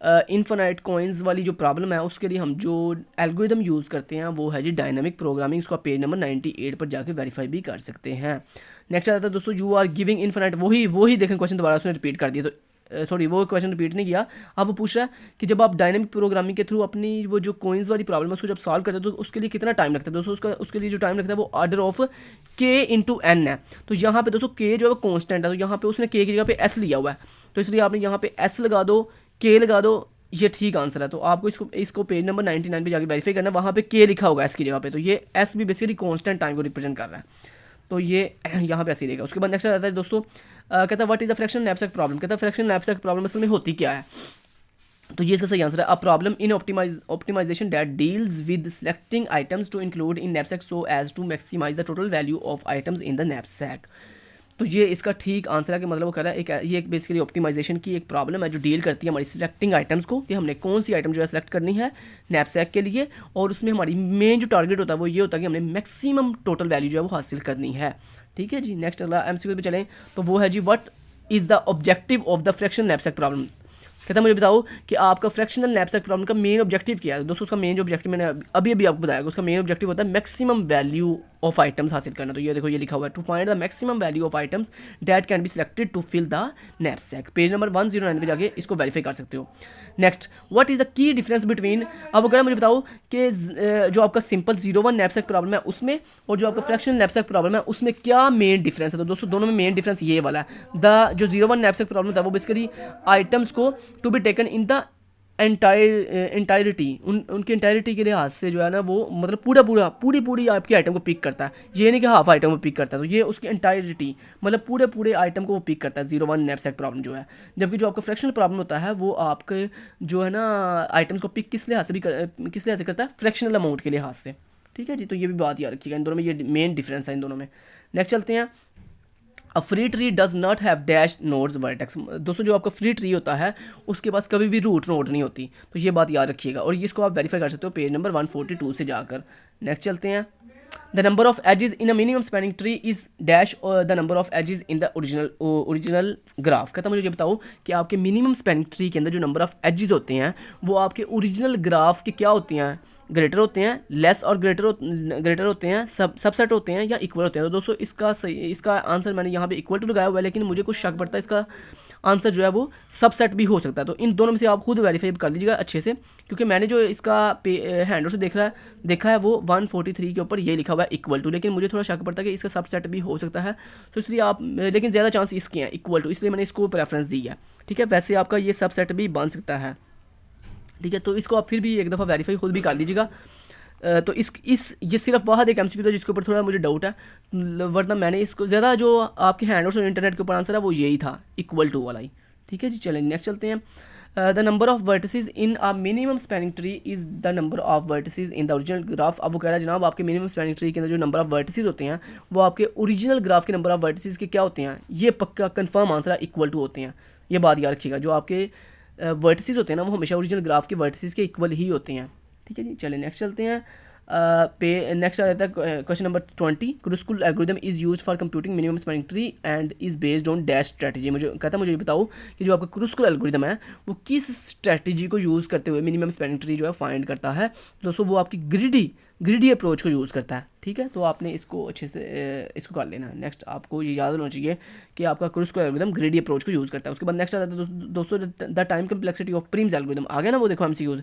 इनफिनाइट कॉइन्स वाली जो प्रॉब्लम है उसके लिए हम जो एल्गोरिदम यूज़ करते हैं वो है जी डायनेमिक प्रोग्रामिंग। इसको आप पेज नंबर 98 पर जाके वेरीफाई भी कर सकते हैं। नेक्स्ट आता है दोस्तों यू आर गिविंग इनफिनाइट, वही देखें क्वेश्चन दोबारा उसने रिपीट कर दिया, तो सॉरी वो क्वेश्चन रिपीट नहीं किया। अब वो पूछ रहा है कि जब आप डायनेमिक प्रोग्रामिंग के थ्रू अपनी वो जो कॉइन्स वाली प्रॉब्लम है उसको जब सॉल्व करते हैं तो उसके लिए कितना टाइम लगता है। दोस्तों उसके लिए जो टाइम लगता है वो ऑर्डर ऑफ k/n है। तो यहाँ पे दोस्तों k जो है वो कॉन्स्टेंट है, तो यहाँ पे उसने k की जगह पे s लिया हुआ है, तो इसलिए आपने यहाँ पे s लगा दो, k लगा दो, ये ठीक आंसर है। तो आपको इसको पेज नंबर 99 पे जाके वेरीफाई करना है, वहाँ पे k लिखा होगा s की जगह पे, तो ये s भी बेसिकली कॉन्स्टेंट टाइम को रिप्रेजेंट कर रहा है, तो ये यहाँ पे ऐसे ही रहेगा। उसके बाद नेक्स्ट आता है दोस्तों कहता है what is the fraction knapsack problem. कहता है फ्रैक्शन नैपसैक प्रॉब्लम असल में होती क्या है, तो ये इसका सही आंसर है। A problem in optimisation that deals with selecting items to include in knapsack so as to maximise the total value of items in the knapsack. तो ये इसका ठीक आंसर है कि मतलब वो कह रहा है ये एक बेसिकली ऑप्टिमाइजेशन की एक प्रॉब्लम है जो डील करती है हमारी सिलेक्टिंग आइटम्स को, कि हमने कौन सी आइटम जो है सिलेक्ट करनी है नैपसैक के लिए, और उसमें हमारी मेन जो टारगेट होता है वो ये होता है कि हमने मैक्सिमम टोटल वैल्यू जो है वो हासिल करनी है। ठीक है जी। नेक्स्ट अगला MCQ पे चलें, तो वो है जी what is the objective of the fractional knapsack problem. कहता है मुझे बताओ कि आपका फ्रैक्शनल नैपसैक प्रॉब्लम का मेन ऑब्जेक्टिव क्या है। दोस्तों उसका मेन जो ऑब्जेक्टिव मैंने अभी आपको बताया, उसका मेन ऑब्जेक्टिव होता है मैक्सिमम वैल्यू ऑफ आइटम्स हासिल करना। तो ये देखो ये लिखा हुआ है to find the maximum value of items that can be selected to fill the knapsack. Page number 109 पे जाके इसको वेरीफाई कर सकते हो। Next what is the key difference between, अब अगर मुझे बताओ कि जो आपका सिंपल 0-1 नैपसैक प्रॉब्लम है उसमें और जो आपका फ्रैक्शनल नैपसैक प्रॉब्लम है उसमें क्या मेन डिफरेंस है। तो दोस्तों दोनों में मेन डिफरेंस ये वाला है। द जो 0-1 नैपसैक प्रॉब्लम था वो बेसिकली आइटम्स को to be taken in the entirety, उनकी एंटायरिटी के लिहाज से जो है ना वो मतलब पूरी आपकी आइटम को पिक करता है, ये नहीं कि हाफ आइटम को पिक करता है, तो ये उसकी एंटायरिटी मतलब पूरे आइटम को वो पिक करता है 0-1 नैपसैक प्रॉब्लम जो है। जबकि जो आपका फ्रैक्शनल प्रॉब्लम होता है वो आपके जो है ना आइटम्स को पिक किस लिहाज से करता है, फ्रैक्शनल अमाउंट के लिहाज से। ठीक है जी, तो ये भी बात याद रखिएगा, इन दोनों में ये मेन डिफरेंस है इन दोनों में। नेक्स्ट चलते हैं। A free tree does not have dash nodes vertex. दोस्तों जो आपका फ्री ट्री होता है उसके पास कभी भी रूट नोड नहीं होती, तो ये बात याद रखिएगा, और इसको आप वेरीफाई कर सकते हो पेज नंबर 142 से जाकर। नेक्स्ट चलते हैं। The number of edges in a minimum spanning tree is dash the number of edges in the original graph. कहता मुझे ये बताओ कि आपके मिनिमम स्पैनिंग ट्री के अंदर जो नंबर ऑफ एजेस होते हैं वो आपके ओरिजिनल ग्राफ के क्या होते हैं, ग्रेटर होते हैं, लेस और ग्रेटर होते हैं, सबसेट होते हैं या इक्वल होते हैं। तो दोस्तों इसका आंसर मैंने यहाँ पे इक्वल टू लगाया हुआ है, लेकिन मुझे कुछ शक पड़ता है इसका आंसर जो है वो सबसेट भी हो सकता है। तो इन दोनों में से आप खुद वेरीफाई कर लीजिएगा अच्छे से, क्योंकि मैंने जो इसका हैंडआउट से देखा है वो 143 के ऊपर ये लिखा हुआ है इक्वल टू, लेकिन मुझे थोड़ा शक पड़ता है कि इसका सबसेट भी हो सकता है, तो इसलिए आप लेकिन ज़्यादा चांस इसके हैं इक्वल टू, इसलिए मैंने इसको प्रेफरेंस दी है। ठीक है, वैसे आपका ये सबसेट भी बन सकता है। ठीक है, तो इसको आप फिर भी एक दफ़ा वेरीफाई खुद भी कर लीजिएगा। तो ये सिर्फ वाहद एक MCQ था जिसके ऊपर थोड़ा मुझे डाउट है, वरना मैंने इसको ज़्यादा जो आपके हैंडआउट्स और इंटरनेट के ऊपर आंसर है वो यही था इक्वल टू वाला ही। ठीक है जी, चलें नेक्स्ट चलते हैं। The number of vertices in a minimum spanning tree is the number of vertices in the original graph. अब वो कह रहा है जनाब आपके मिनिमम स्पैनिंग ट्री के अंदर जो नंबर ऑफ वर्टिसेस होते हैं वो आपके ओरिजिनल ग्राफ के नंबर ऑफ वर्टिसेस के क्या होते हैं, ये पक्का कंफर्म आंसर है इक्वल टू होते हैं। ये बात याद रखिएगा, जो आपके वर्टिसेस होते हैं ना वो हमेशा ओरिजिनल ग्राफ के वर्टिसेस के इक्वल ही होते हैं। ठीक है जी, चलिए नेक्स्ट चलते हैं। नेक्स्ट आ जाता है question number 20। Kruskal algorithm is use for computing minimum spanning tree and is based on dash strategy. मुझे कहता है मुझे ये बताओ कि जो आपका क्रुस्कुल एल्गोरिथम है वो किस स्ट्रेटजी को यूज़ करते हुए मिनिमम स्पैनिंग ट्री जो है फाइंड करता है। दोस्तों वो आपकी ग्रीडी अप्रोच को यूज़ करता है। ठीक है, तो आपने इसको अच्छे से इसको कर लेना। नेक्स्ट आपको ये याद होना चाहिए कि आपका क्रुस्को एल्गोरिदम ग्रीडी अप्रोच को यूज़ करता है। उसके बाद नेक्स्ट आता है दोस्तों the time complexity of Prim's algorithm. आ गया ना वो, देखो MCQs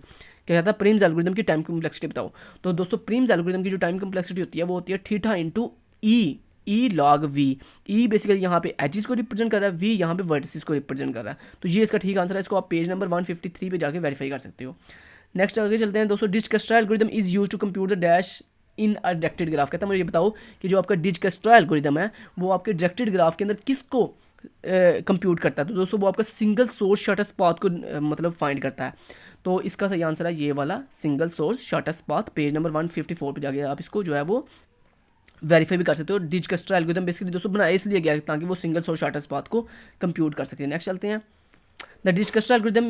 क्या कहता है, प्रीम्स एल्गोरिदम की टाइम कम्प्लेक्सिटी बताओ। तो दोस्तों प्रीम्स एल्गोरिदम की जो टाइम कम्प्लेक्सिटी होती है वो होती है theta into E log V. E basically यहाँ पे एजिस को रिप्रेजेंट कर रहा है, वी यहाँ पे वर्टिसेस को रिप्रेजेंट कर रहा है। तो ये इसका ठीक आंसर है। इसको आप पेज नंबर 153 पे जाके वेरीफाई कर सकते हो। नेक्स्ट आगे चलते हैं दोस्तों। Dijkstra algorithm is use to compute the dash in a directed graph. कहता है मुझे ये बताओ कि जो आपका डिजकस्ट्रा एल्गोरिदम है वो आपके डायरेक्टेड ग्राफ के अंदर किसको कंप्यूट करता है। तो दोस्तों वो आपका सिंगल सोर्स शॉर्टेस्ट पाथ को मतलब फाइंड करता है। तो इसका सही आंसर है ये वाला single source shortest path. Page number 154 पे जाके आप इसको जो है वो वेरीफाई भी कर सकते हो। डिजकस्ट्रा एल्गोरिदम बेसिकली दोस्तों बनाया इसलिए गया ताकि वो सिंगल सोर्स शॉर्टेस्ट पाथ को कंप्यूट कर सके। नेक्स्ट चलते हैं। The Dijkstra algorithm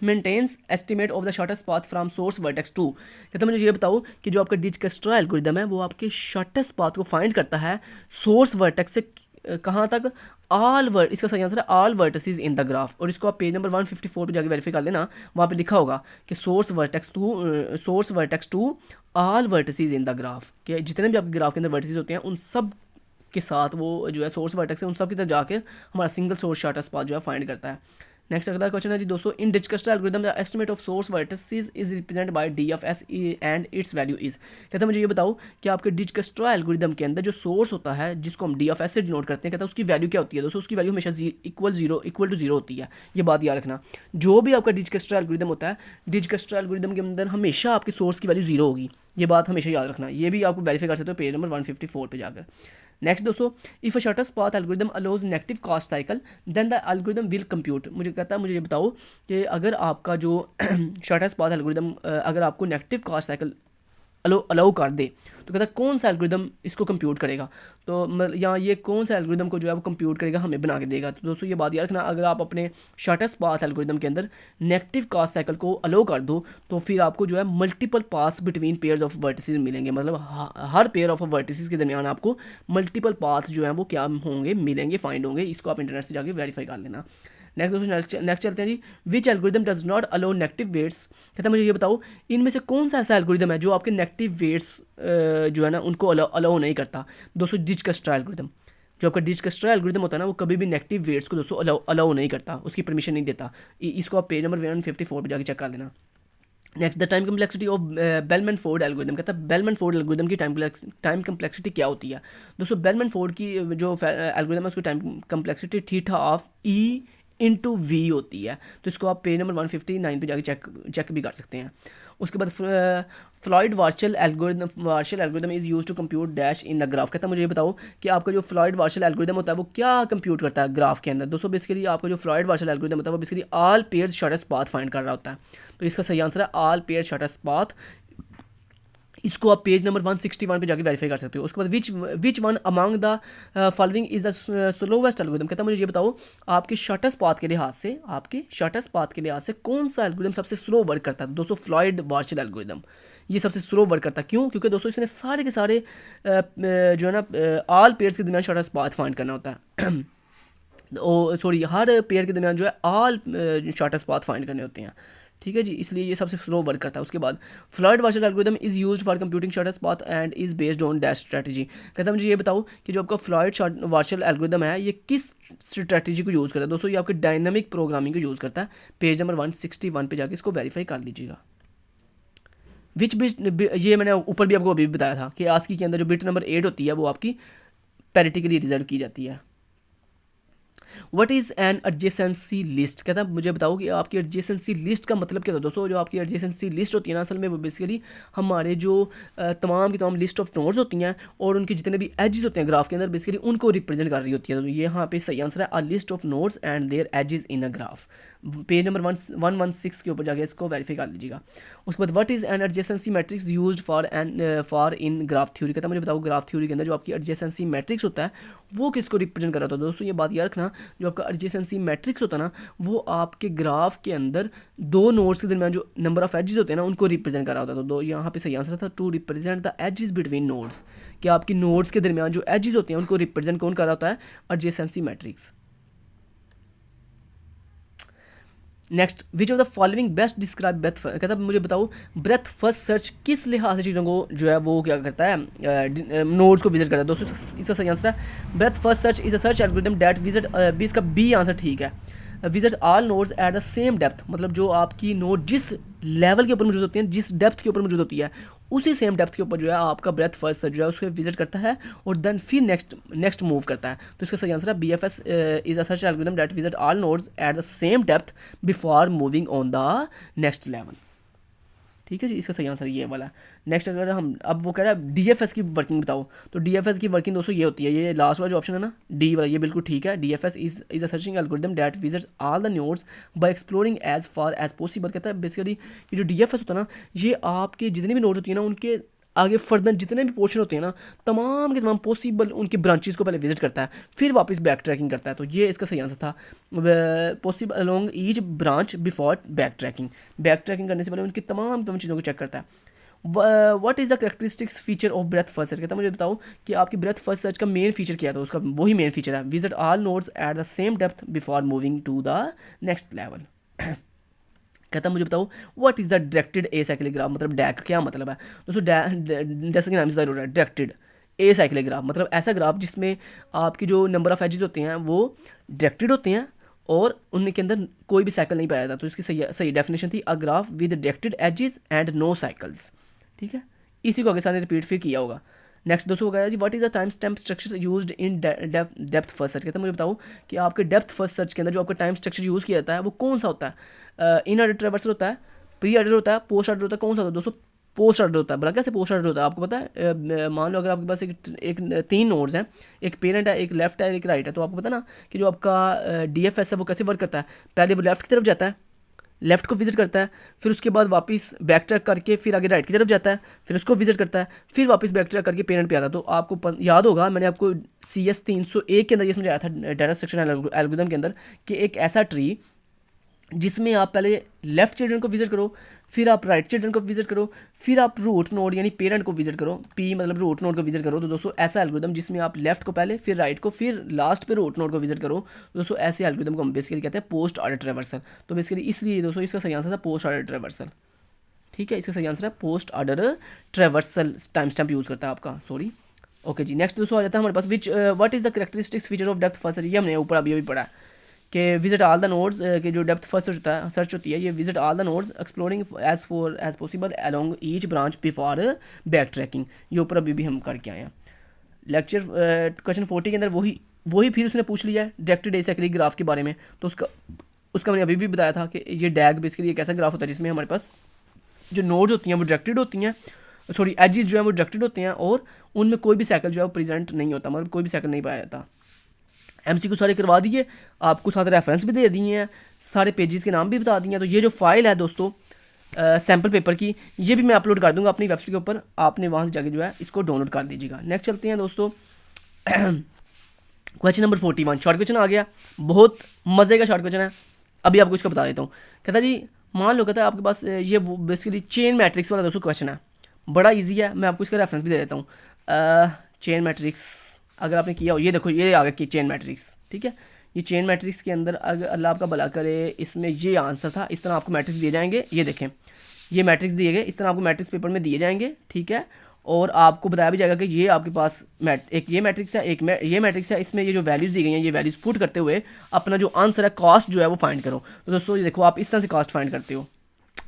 maintains estimate of the shortest path from source vertex to. कहता मुझे ये बताओ कि जो आपका डिजकस्ट्रा एल्गोरिदम है वो आपके शॉर्टेस्ट पाथ को फाइंड करता है सोर्स वर्टेक्स से कहाँ तक, इसका सही आंसर है all vertices in the graph. और इसको आप पेज नंबर 154 पे जाके वेरीफाई कर लेना। वहाँ पे लिखा होगा कि source vertex to all vertices in the graph, कि जितने भी आपके ग्राफ के अंदर वर्टिसेस होते हैं उन सब के साथ वो जो है सोर्स वर्टेक्स है उन सब की तरफ जाकर हमारा सिंगल सोर्स शॉर्टेस्ट पाथ जो है फाइंड करता है। नेक्स्ट अगला क्वेश्चन है जी दोस्तों। In Dijkstra algorithm the estimate of source vertices is represent by DFS and its value is. कहता है मुझे ये बताओ कि आपके डिजकस्ट्रा एल्गोरिदम के अंदर जो सोर्स होता है जिसको हम DFS से डिनोट करते हैं, कहता है उसकी वैल्यू क्या होती है। दोस्तों उसकी वैल्यू हमेशा इक्वल टू जीरो होती है। ये बात याद रखना। जो भी आपका डिजकस्ट्रा एल्गोरिदम होता है, डिजकस्ट्रा एल्गोरिदम के अंदर हमेशा आपके सोर्स की वैल्यू जीरो होगी। ये बात हमेशा याद रखना। ये भी आपको वेरीफाई कर सकते हो पेज नंबर 154 पे जाकर। नेक्स्ट दोस्तों, if a shortest path algorithm allows negative cost cycle then the algorithm will compute. मुझे कहता है मुझे ये बताओ कि अगर आपका जो शॉर्टेस्ट पाथ एल्गोरिदम अगर आपको नेगेटिव कॉस्ट साइकिल अलाउ कर दे तो कहता है कौन सा एल्गोरिदम इसको कंप्यूट करेगा। तो यहाँ ये कौन सा एल्गोरिदम को जो है वो कंप्यूट करेगा हमें बना के देगा। तो दोस्तों ये बात याद रखना, अगर आप अपने शॉर्टेस्ट पाथ एल्गोरिदम के अंदर नेगेटिव कॉस्ट साइकिल को अलाउ कर दो तो फिर आपको जो है multiple paths between pairs of vertices मिलेंगे। मतलब हर पेयर ऑफ वर्टिसेस के दरमियान आपको मल्टीपल पाथ जो है वो क्या होंगे, मिलेंगे, फाइंड होंगे। इसको आप इंटरनेट से जाके वेरीफाई कर लेना। नेक्स्ट दोस्तों नेक्स्ट चलते हैं जी। Which algorithm does not allow negative weights. कहता है मुझे ये बताओ इनमें से कौन सा ऐसा एल्गोरिदम है जो आपके नेगेटिव वेट्स जो है ना उनको अलाउ नहीं करता। दोस्तों डिजकस्ट्रा एल्गोरिदम, जो आपका डिजकस्ट्रा एल्गोरिदम होता है ना वो कभी भी नेगेटिव वेट्स को दोस्तों अलाउ नहीं करता, उसकी परमिशन नहीं देता। इसको आप पेज नंबर 154 पर जाके चेक कर देना। Next the time complexity of bellman Ford algorithm. कहता है बेलमैन फोर्ड एल्गोरिदम की टाइम कम्प्लेक्सिटी क्या होती है। दोस्तों बेलमैन फोर्ड की जो एल्गोरिदम है उसकी time complexity theta of E into V होती है। तो इसको आप पेज नंबर 159 पे जाके चेक भी कर सकते हैं। उसके बाद Floyd Warshall algorithm is use to compute dash in the graph. कहता है मुझे ये बताओ कि आपका जो फ्लॉयड वार्शल एल्गोरिदम होता है वो क्या कंप्यूट करता है ग्राफ के अंदर। दोस्तों बेसिकली आपका जो फ्लॉयड वार्शल एल्गोरिदम होता है वो basically all pairs shortest path find कर रहा होता है। तो इसका सही आंसर है ऑल पेयर शॉर्टेस्ट पाथ। इसको आप पेज नंबर 161 पे जाके वेरीफाई कर सकते हो। उसके बाद which one among the following is the slowest algorithm. कहता है मुझे ये बताओ आपके शॉर्टेस्ट पाथ के लिहाज से कौन सा एल्गोरिदम सबसे स्लो वर्क करता है। दोस्तों फ्लॉयड वार्शल एल्गोरिदम ये सबसे स्लो वर्क करता है। क्यों? क्योंकि दोस्तों इसने सारे के सारे जो है ना ऑल पेयर्स के दरमियान शॉर्टेस्ट पाथ फाइंड करना होता है। हर पेयर के दरमियान जो है ऑल शॉर्टेस्ट पाथ फाइंड करने होते हैं। ठीक है जी, इसलिए ये सबसे स्लो वर्क करता है। उसके बाद Floyd Warshall algorithm is used for computing shortest path and is based on dash strategy. कहता है मुझे ये बताओ कि जो आपका फ्लॉयड वार्शल एल्गोरिदम है ये किस स्ट्रेटजी को यूज़ करता है। दोस्तों ये आपके डायनामिक प्रोग्रामिंग को यूज़ करता है। पेज नंबर 161 पे जाके इसको वेरीफाई कर लीजिएगा। विच बिट, ये मैंने ऊपर भी आपको अभी बताया था कि आस्की के अंदर जो बिट नंबर 8 होती है वो आपकी पैरिटी के लिए रिजल्ट की जाती है। What is an adjacency list. कहता है मुझे बताओ कि आपकी एडजेसेंसी लिस्ट का मतलब क्या था। दोस्तों जो आपकी एडजेसेंसी लिस्ट होती है ना असल में वो बेसिकली हमारे जो तमाम की तमाम लिस्ट ऑफ नोड्स होती हैं और उनके जितने भी एजेस होते हैं ग्राफ के अंदर बेसिकली उनको रिप्रेजेंट कर रही होती है। तो ये यहाँ पे सही आंसर है a list of nodes and there edges in a graph. Page number 116 के ऊपर जाके इसको वेरीफाई कर लीजिएगा। उसके बाद what is an adjacency matrix used for in graph theory. कहता है मुझे बताओ ग्राफ थ्योरी के अंदर जो आपकी एडजेसेंसी मैट्रिक्स होता है वो किसको रिप्रेजेंट कर रहा था। दोस्तों ये बात याद रखना, जो आपका एडजेसेंसी मैट्रिक्स होता है ना वो आपके ग्राफ के अंदर दो नोड्स के दरमियान जो नंबर ऑफ एजेस होते हैं ना उनको रिप्रेजेंट कर रहा होता है। तो दो यहाँ पे सही आंसर था to represent the edges between nodes, कि आपकी नोड्स के दरमियान जो एजेस होते हैं उनको रिप्रेजेंट कौन कर रहा होता है, adjacency matrix. Next, which of the following best describe breadth, कहता है मुझे बताओ ब्रेथ फर्स्ट सर्च किस लिहाज से चीज़ों को जो है वो क्या करता है, नोड्स को विजिट करता है। दोस्तों इसका सही आंसर है breadth first search is a search algorithm that visit, B इसका बी आंसर ठीक है। Visit all nodes at the same depth, मतलब जो आपकी नोड जिस लेवल के ऊपर मौजूद होती है, जिस डेप्थ के ऊपर मौजूद होती है, उसी सेम डेप्थ के ऊपर जो है आपका ब्रेथ फर्स्ट सर्च जो है उसको विजिट करता है और देन फिर नेक्स्ट मूव करता है। तो इसका सही आंसर है B F S is a search algorithm that visit all nodes at the same depth before moving on the next level. ठीक है जी, इसका सही आंसर ये वाला है। नेक्स्ट अगर हम अब वो कह रहा है डीएफएस की वर्किंग बताओ, तो डीएफएस की वर्किंग दोस्तों ये होती है, ये लास्ट वाला जो ऑप्शन है ना डी वाला, ये बिल्कुल ठीक है। DFS is a searching algorithm that visits all the nodes by exploring as far as possible. कहता है बेसिकली ये जो डीएफएस होता है ना, ये आपके जितने भी नोड होती है ना उनके आगे फर्दर जितने भी पोर्शन होते हैं ना, तमाम के तमाम पॉसिबल उनके ब्रांचेस को पहले विजिट करता है, फिर वापस बैक ट्रैकिंग करता है। तो ये इसका सही आंसर था, possible along each branch before back tracking. Back tracking करने से पहले उनकी तमाम चीज़ों को चेक करता है। What is the characteristics feature of breadth first search, कहता है मुझे बताओ कि आपकी ब्रेथ फर्स्ट सर्च का मेन फीचर क्या था, उसका वही मेन फीचर है visit all nodes at the same depth before moving to the next level. कहता मुझे बताओ what is the directed acyclic graph, मतलब डैक क्या मतलब है दोस्तों, जैसे कि नाम से ज़रूर है डायरेक्टेड एसाइक्लिक ग्राफ, मतलब ऐसा ग्राफ जिसमें आपकी जो नंबर ऑफ एजेस होते हैं वो डायरेक्टेड होते हैं और उनके अंदर कोई भी साइकिल नहीं पाया जाता। तो इसकी सही डेफिनेशन थी a graph with directed edges and no cycles. ठीक है, इसी को आगे सामने रिपीट फिर किया होगा। नेक्स्ट दोस्तों हो गया जी what is the time stamp structure used in depth first search. कहता है मुझे बताओ कि आपके डेप्थ फर्स्ट सर्च के अंदर जो आपका टाइम स्ट्रक्चर यूज़ किया जाता है वो कौन सा होता है, इन ऑर्डर ट्रेवर्सल होता है, प्री ऑर्डर होता है, पोस्ट ऑर्डर होता है, कौन सा होता है दोस्तों, पोस्ट ऑर्डर होता है। बड़ा कैसे पोस्ट ऑर्डर होता है आपको पता है, मान लो अगर आपके पास एक तीन नोड्स हैं, एक पेरेंट है, एक लेफ्ट है, एक राइट है, तो आपको पता ना कि जो आपका डीएफएस है वो कैसे वर्क करता है, पहले वो लेफ्ट की तरफ जाता है, लेफ्ट को विजिट करता है, फिर उसके बाद वापस बैक ट्रैक करके फिर आगे राइट की तरफ जाता है, फिर उसको विजिट करता है, फिर वापस बैक ट्रैक करके पेरेंट पे आता है। तो आपको याद होगा मैंने आपको CS 301 के अंदर ये समझाया था डाटा स्ट्रक्चर एल्गोरिथम के अंदर कि एक ऐसा ट्री जिसमें आप पहले लेफ्ट चिल्ड्रन को विजिट करो, फिर आप राइट चिल्ड्रन को विजिट करो, फिर आप रूट नोड यानी पेरेंट को विजिट करो, पी मतलब रूट नोड को विजिट करो। तो दोस्तों ऐसा एल्गोरिथम जिसमें आप लेफ्ट को पहले, फिर राइट को, फिर लास्ट पे रूट नोड को विजिट करो, दोस्तों ऐसे एल्गोरिथम को हम बेसिकली कहते हैं पोस्ट ऑर्डर ट्रैवर्सल। तो बेसिकली इसलिए दोस्तों इसका सही आंसर था पोस्ट ऑर्डर ट्रैवर्सल। ठीक है, इसका सही आंसर है post order traversal, time stamp use करता है आपका, सॉरी। ओके जी, नेक्स्ट दोस्तों आ जाता है हमारे पास which what is the characteristics feature of depth first search. ये हमने ऊपर अभी पढ़ा है कि विजिट ऑल द नोड्स के जो डेप्थ फर्स्ट सर्च होती है ये visit all the nodes exploring as possible along each branch before backtracking. ये ऊपर अभी भी हम करके आए हैं। लेक्चर क्वेश्चन 40 के अंदर वही फिर उसने पूछ लिया है डायरेक्टेड एसाइक्लिक ग्राफ के बारे में। तो उसका मैंने अभी भी बताया था कि ये डैग बेसिकली एक ऐसा ग्राफ होता है जिसमें हमारे पास जो नोड्स होती हैं वो डायरेक्टेड होती हैं, सॉरी एजेस जो है वो डायरेक्टेड होते हैं और उनमें कोई भी साइकिल जो है वो प्रेजेंट नहीं होता, मतलब कोई भी साइकिल नहीं पाया जाता। MCQ सारे करवा दिए, आपको साथ रेफरेंस भी दे दिए हैं, सारे पेजेस के नाम भी बता दिए हैं। तो ये जो फाइल है दोस्तों सैम्पल पेपर की, ये भी मैं अपलोड कर दूंगा अपनी वेबसाइट के ऊपर, आपने वहाँ से जाके जो है इसको डाउनलोड कर दीजिएगा। नेक्स्ट चलते हैं दोस्तों क्वेश्चन नंबर 41, शॉर्ट क्वेश्चन आ गया, बहुत मज़े का शॉर्ट क्वेश्चन है, अभी आपको इसको बता देता हूँ। कहता जी मान लो कहता है आपके पास ये बेसिकली चेन मैट्रिक्स वाला दोस्तों क्वेश्चन है, बड़ा ईजी है, मैं आपको इसका रेफरेंस भी दे देता हूँ। चेन मैट्रिक्स अगर आपने किया हो, ये देखो ये आ गया कि चेन मैट्रिक्स, ठीक है। ये चेन मैट्रिक्स के अंदर अगर अल्लाह आपका भला करे इसमें ये आंसर था, इस तरह आपको मैट्रिक्स दिए जाएंगे, ये देखें ये मैट्रिक्स दिए गए, इस तरह आपको मैट्रिक्स पेपर में दिए जाएंगे, ठीक है। और आपको बताया भी जाएगा कि ये आपके पास एक ये मैट्रिक्स है, एक ये मैट्रिक्स है, इसमें ये जो वैल्यूज़ दी गई हैं ये वैल्यूज़ पुट करते हुए अपना जो आंसर है कास्ट जो है वो फाइंड करो। तो दोस्तों ये देखो आप इस तरह से कास्ट फाइंड करते हो,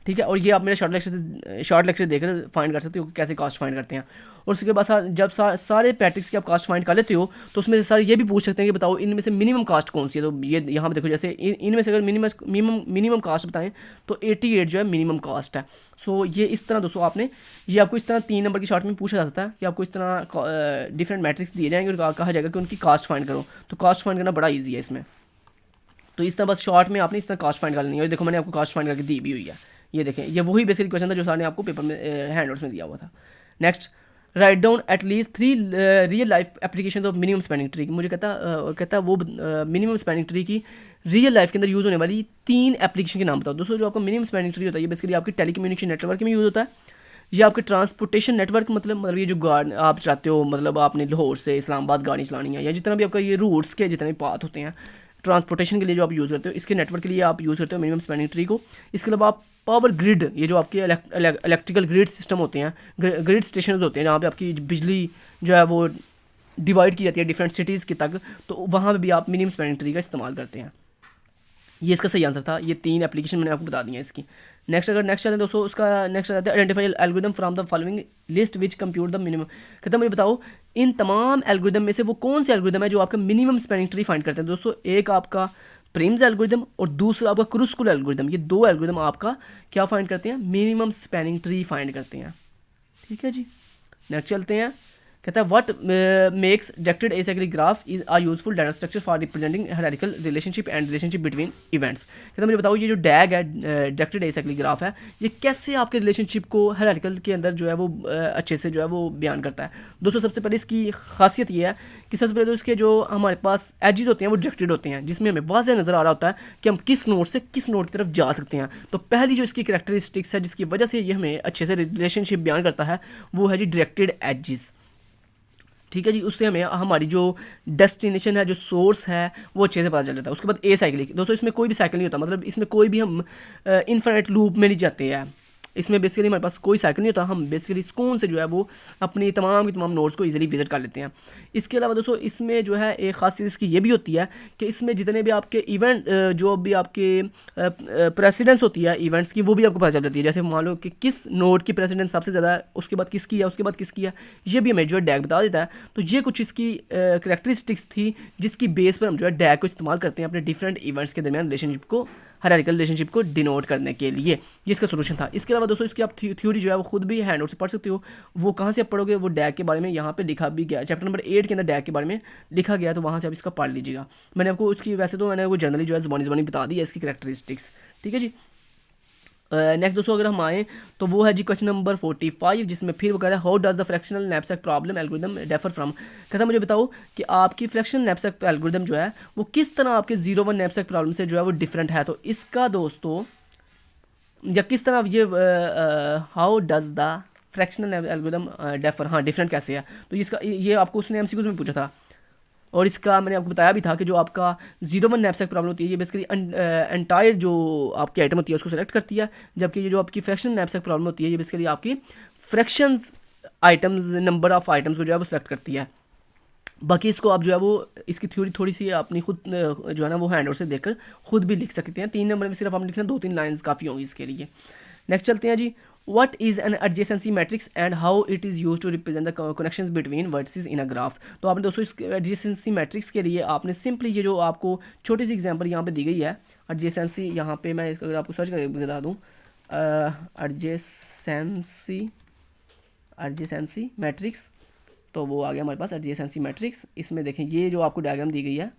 ठीक है। और ये आप मेरे शॉर्ट लेक्चर देखकर फाइंड कर सकते हो कि कैसे कास्ट फाइंड करते हैं। और उसके बाद जब सारे पैट्रिक्स की आप कास्ट फाइंड कर लेते हो तो उसमें से सारे ये भी पूछ सकते हैं कि बताओ इनमें से मिनिमम कास्ट कौन सी है। तो ये यहाँ पे देखो जैसे इनमें से अगर मिनिमम कास्ट बताएं तो 88 जो है मिनिमम कास्ट है। सो ये इस तरह दोस्तों आपने ये आपको इस तरह 3 नंबर की शॉर्ट में पूछा जा सकता है कि आपको इस तरह डिफरेंट मैट्रिक्स दिए जाएंगे और कहा जाएगा कि उनकी कास्ट फाइंड करो। तो कास्ट फाइंड करना बड़ा ईजी है इसमें। तो इस तरह बस शॉर्ट में आपने इस तरह कास्ट फाइंड करनी है। देखो मैंने आपको कास्ट फाइंड करके दी भी हुई है, ये देखें ये वही बेसिक क्वेश्चन था जो सर ने आपको पेपर में हैंडआउट्स में दिया हुआ था। Next, write down at least 3 real life application of minimum spending tree. मुझे कहता वो मिनिमम स्पेंडिंग ट्री की रियल लाइफ के अंदर यूज़ होने वाली 3 एप्लीकेशन के नाम बताओ। दोस्तों जो आपका मिनिमम स्पेंडिंग ट्री होता है ये बेसिकली आपकी टेलीकम्युनिकेशन नेटवर्क में यूज़ होता है, ये आपके ट्रांसपोर्टेशन नेटवर्क मतलब ये जो गाड़ी आप चाहते हो, मतलब आपने लाहौर से इस्लामाबाद गाड़ी चलानी है या जितना भी आपका ये रूट्स के जितने भी पाथ होते हैं ट्रांसपोर्टेशन के लिए जो आप यूज़ करते हो, इसके नेटवर्क के लिए आप यूज़ करते हो मिनिमम स्पेंडिंग ट्री को। इसके अलावा आप पावर ग्रिड, ये जो आपके इलेक्ट्रिकल ग्रिड सिस्टम होते हैं, ग्रिड स्टेशन होते हैं जहाँ पे आपकी बिजली जो है वो डिवाइड की जाती है डिफरेंट सिटीज़ के तक, तो वहाँ पे भी आप मिनिमम स्पेंडिंग ट्री का इस्तेमाल करते हैं। ये इसका सही आंसर था। ये 3 एप्लीकेशन मैंने आपको बता दी है इसकी। नेक्स्ट चलते हैं दोस्तों, उसका नेक्स्ट आता है identify algorithm from the following list which compute the minimum. कहता है मुझे बताओ इन तमाम एल्गोरिदम में से वो कौन से एल्गोरिदम है जो आपका मिनिमम स्पेंडिंग ट्री फाइंड करते हैं। दोस्तों एक आपका प्रिम्स एल्गोरिदम और दूसरा आपका क्रूस्कुल एल्गोरिदम, ये 2 एल्गोरिदम आपका क्या फाइंड करते हैं, मिनिमम स्पेंडिंग ट्री फाइंड करते हैं। ठीक है जी, नेक्स्ट चलते हैं। कहता है what makes directed acyclic graph is a useful data structure for representing hierarchical relationship and relationship between events. कहता है मुझे बताओ ये जो डैग है डायरेक्टेड एसाइक्लिक ग्राफ है, ये कैसे आपके रिलेशनशिप को हायरार्किकल के अंदर जो है वो अच्छे से जो है वो बयान करता है। दोस्तों सबसे पहले इसकी खासियत ये है कि सबसे पहले तो इसके जो हमारे पास एजेस होते हैं वो डायरेक्टेड होते हैं, जिसमें हमें वाज़ेह नज़र आ रहा होता है कि हम किस नोड से किस नोड की तरफ जा सकते हैं। तो पहली जो इसकी कैरेक्टरिस्टिक्स है जिसकी वजह से ये हमें अच्छे से रिलेशनशिप बयान करता है वो है जी डायरेक्टेड एजेस। ठीक है जी, उससे हमें हमारी जो डेस्टिनेशन है, जो सोर्स है, वो अच्छे से पता चल जाता है। उसके बाद ए साइकिल, दोस्तों इसमें कोई भी साइकिल नहीं होता, मतलब इसमें कोई भी हम इनफिनिट लूप में नहीं जाते हैं। इसमें बेसिकली हमारे पास कोई साइकिल नहीं होता, हम बेसिकली सुकून से जो है वो अपनी तमाम की तमाम नोड्स को इजीली विजिट कर लेते हैं। इसके अलावा दोस्तों इसमें जो है एक खासियत इसकी ये भी होती है कि इसमें जितने भी आपके इवेंट जो भी आपके प्रेसिडेंस होती है इवेंट्स की, वो भी आपको पता चल जाती है। जैसे मान लो कि किस नोड की प्रेसिडेंस सबसे ज़्यादा है, उसके बाद किसकी है, उसके बाद किसकी है, ये भी हमें जो है डैग बता देता है। तो ये कुछ इसकी करैक्टरिस्टिक्स थी जिसकी बेस पर हम जो है डैग को इस्तेमाल करते हैं अपने डिफरेंट इवेंट्स के दरमियान रिलेशनशिप को, हायरार्किकल रिलेशनशिप को डिनोट करने के लिए। ये इसका सोल्यूशन था। इसके अलावा दोस्तों इसकी आप थ्योरी जो है वो खुद भी हैंड आउट से पढ़ सकते हो। वो कहाँ से आप पढ़ोगे, वो डैग के बारे में यहाँ पे लिखा भी गया, चैप्टर नंबर 8 के अंदर डैग के बारे में लिखा गया, तो वहाँ से आप इसका पढ़ लीजिएगा। मैंने आपको उसकी वैसे तो मैंने वो जनरली जो है ज़बानी बता दी है इसकी करैक्टरिस्टिक्स। ठीक है जी। नेक्स्ट दोस्तों अगर हम आएँ तो वो है जी क्वेश्चन नंबर 45, जिसमें फिर वो कह रहा है how does the fractional knapsack problem algorithm differ from. कहता मुझे बताओ कि आपकी फ्रैक्शनल नैपसैक एल्गोरिदम जो है वो किस तरह आपके 0-1 नैपसैक प्रॉब्लम से जो है वो डिफरेंट है। तो इसका दोस्तों या किस तरह ये how does the fractional algorithm differ, हाँ डिफरेंट कैसे है, तो इसका ये आपको उसने एमसीक्यूज में पूछा था। और इसका मैंने आपको बताया भी था कि जो आपका 0-1 नैपसैक प्रॉब्लम होती है ये बेसिकली एंटायर जो आपकी आइटम होती है उसको सेलेक्ट करती है, जबकि ये जो आपकी फ्रैक्शनल नैपसैक प्रॉब्लम होती है ये बेसिकली आपकी fractions items, number of items को जो है वो सेलेक्ट करती है। बाकी इसको आप जो है वो इसकी थ्योरी थोड़ी सी अपनी खुद जो है ना वो हैंड आउट से देखकर खुद भी लिख सकते हैं। 3 नंबर में सिर्फ हम लिखना 2-3 लाइन्स काफ़ी होंगी इसके लिए। नेक्स्ट चलते हैं जी। What is an adjacency matrix and how it is used to represent the connections between vertices in a graph। तो आपने दोस्तों इस adjacency matrix के लिए आपने सिंपली ये जो आपको छोटी सी एग्जांपल यहाँ पे दी गई है adjacency, यहाँ पे मैं अगर आपको सर्च करके बता दूँ adjacency matrix, तो वो आ गया हमारे पास adjacency matrix। इसमें देखें ये जो आपको डायग्राम दी गई है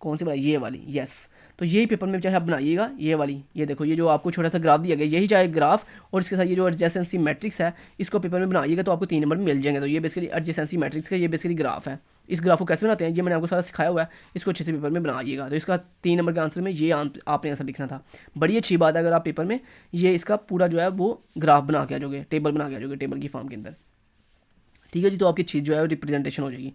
कौन सी बनाई, ये वाली, यस। तो यही पेपर में चाहे आप बनाइएगा ये वाली, ये देखो ये जो आपको छोटा सा ग्राफ दिया गया यही चाहे ग्राफ, और इसके साथ ये जो एडजेसेंसी मैट्रिक्स है इसको पेपर में बनाइएगा तो आपको 3 नंबर मिल जाएंगे। तो ये बेसिकली एडजेसेंसी मैट्रिक्स का ये बेसिकली ग्राफ है। इस ग्राफ को कैसे बनाते हैं ये मैंने आपको सारा सिखाया हुआ है, इसको अच्छे से पेपर में बनाइएगा। तो इसका 3 नंबर के आंसर में ये आपने आंसर लिखना था। बड़ी अच्छी बात है अगर आप पेपर में ये इसका पूरा जो है वो ग्राफ बना के आ जाओगे, टेबल बना के आ जाओगे टेबल की फॉर्म के अंदर। ठीक है जी, तो आपकी चीज़ जो है रिप्रेजेंटेशन हो जाएगी।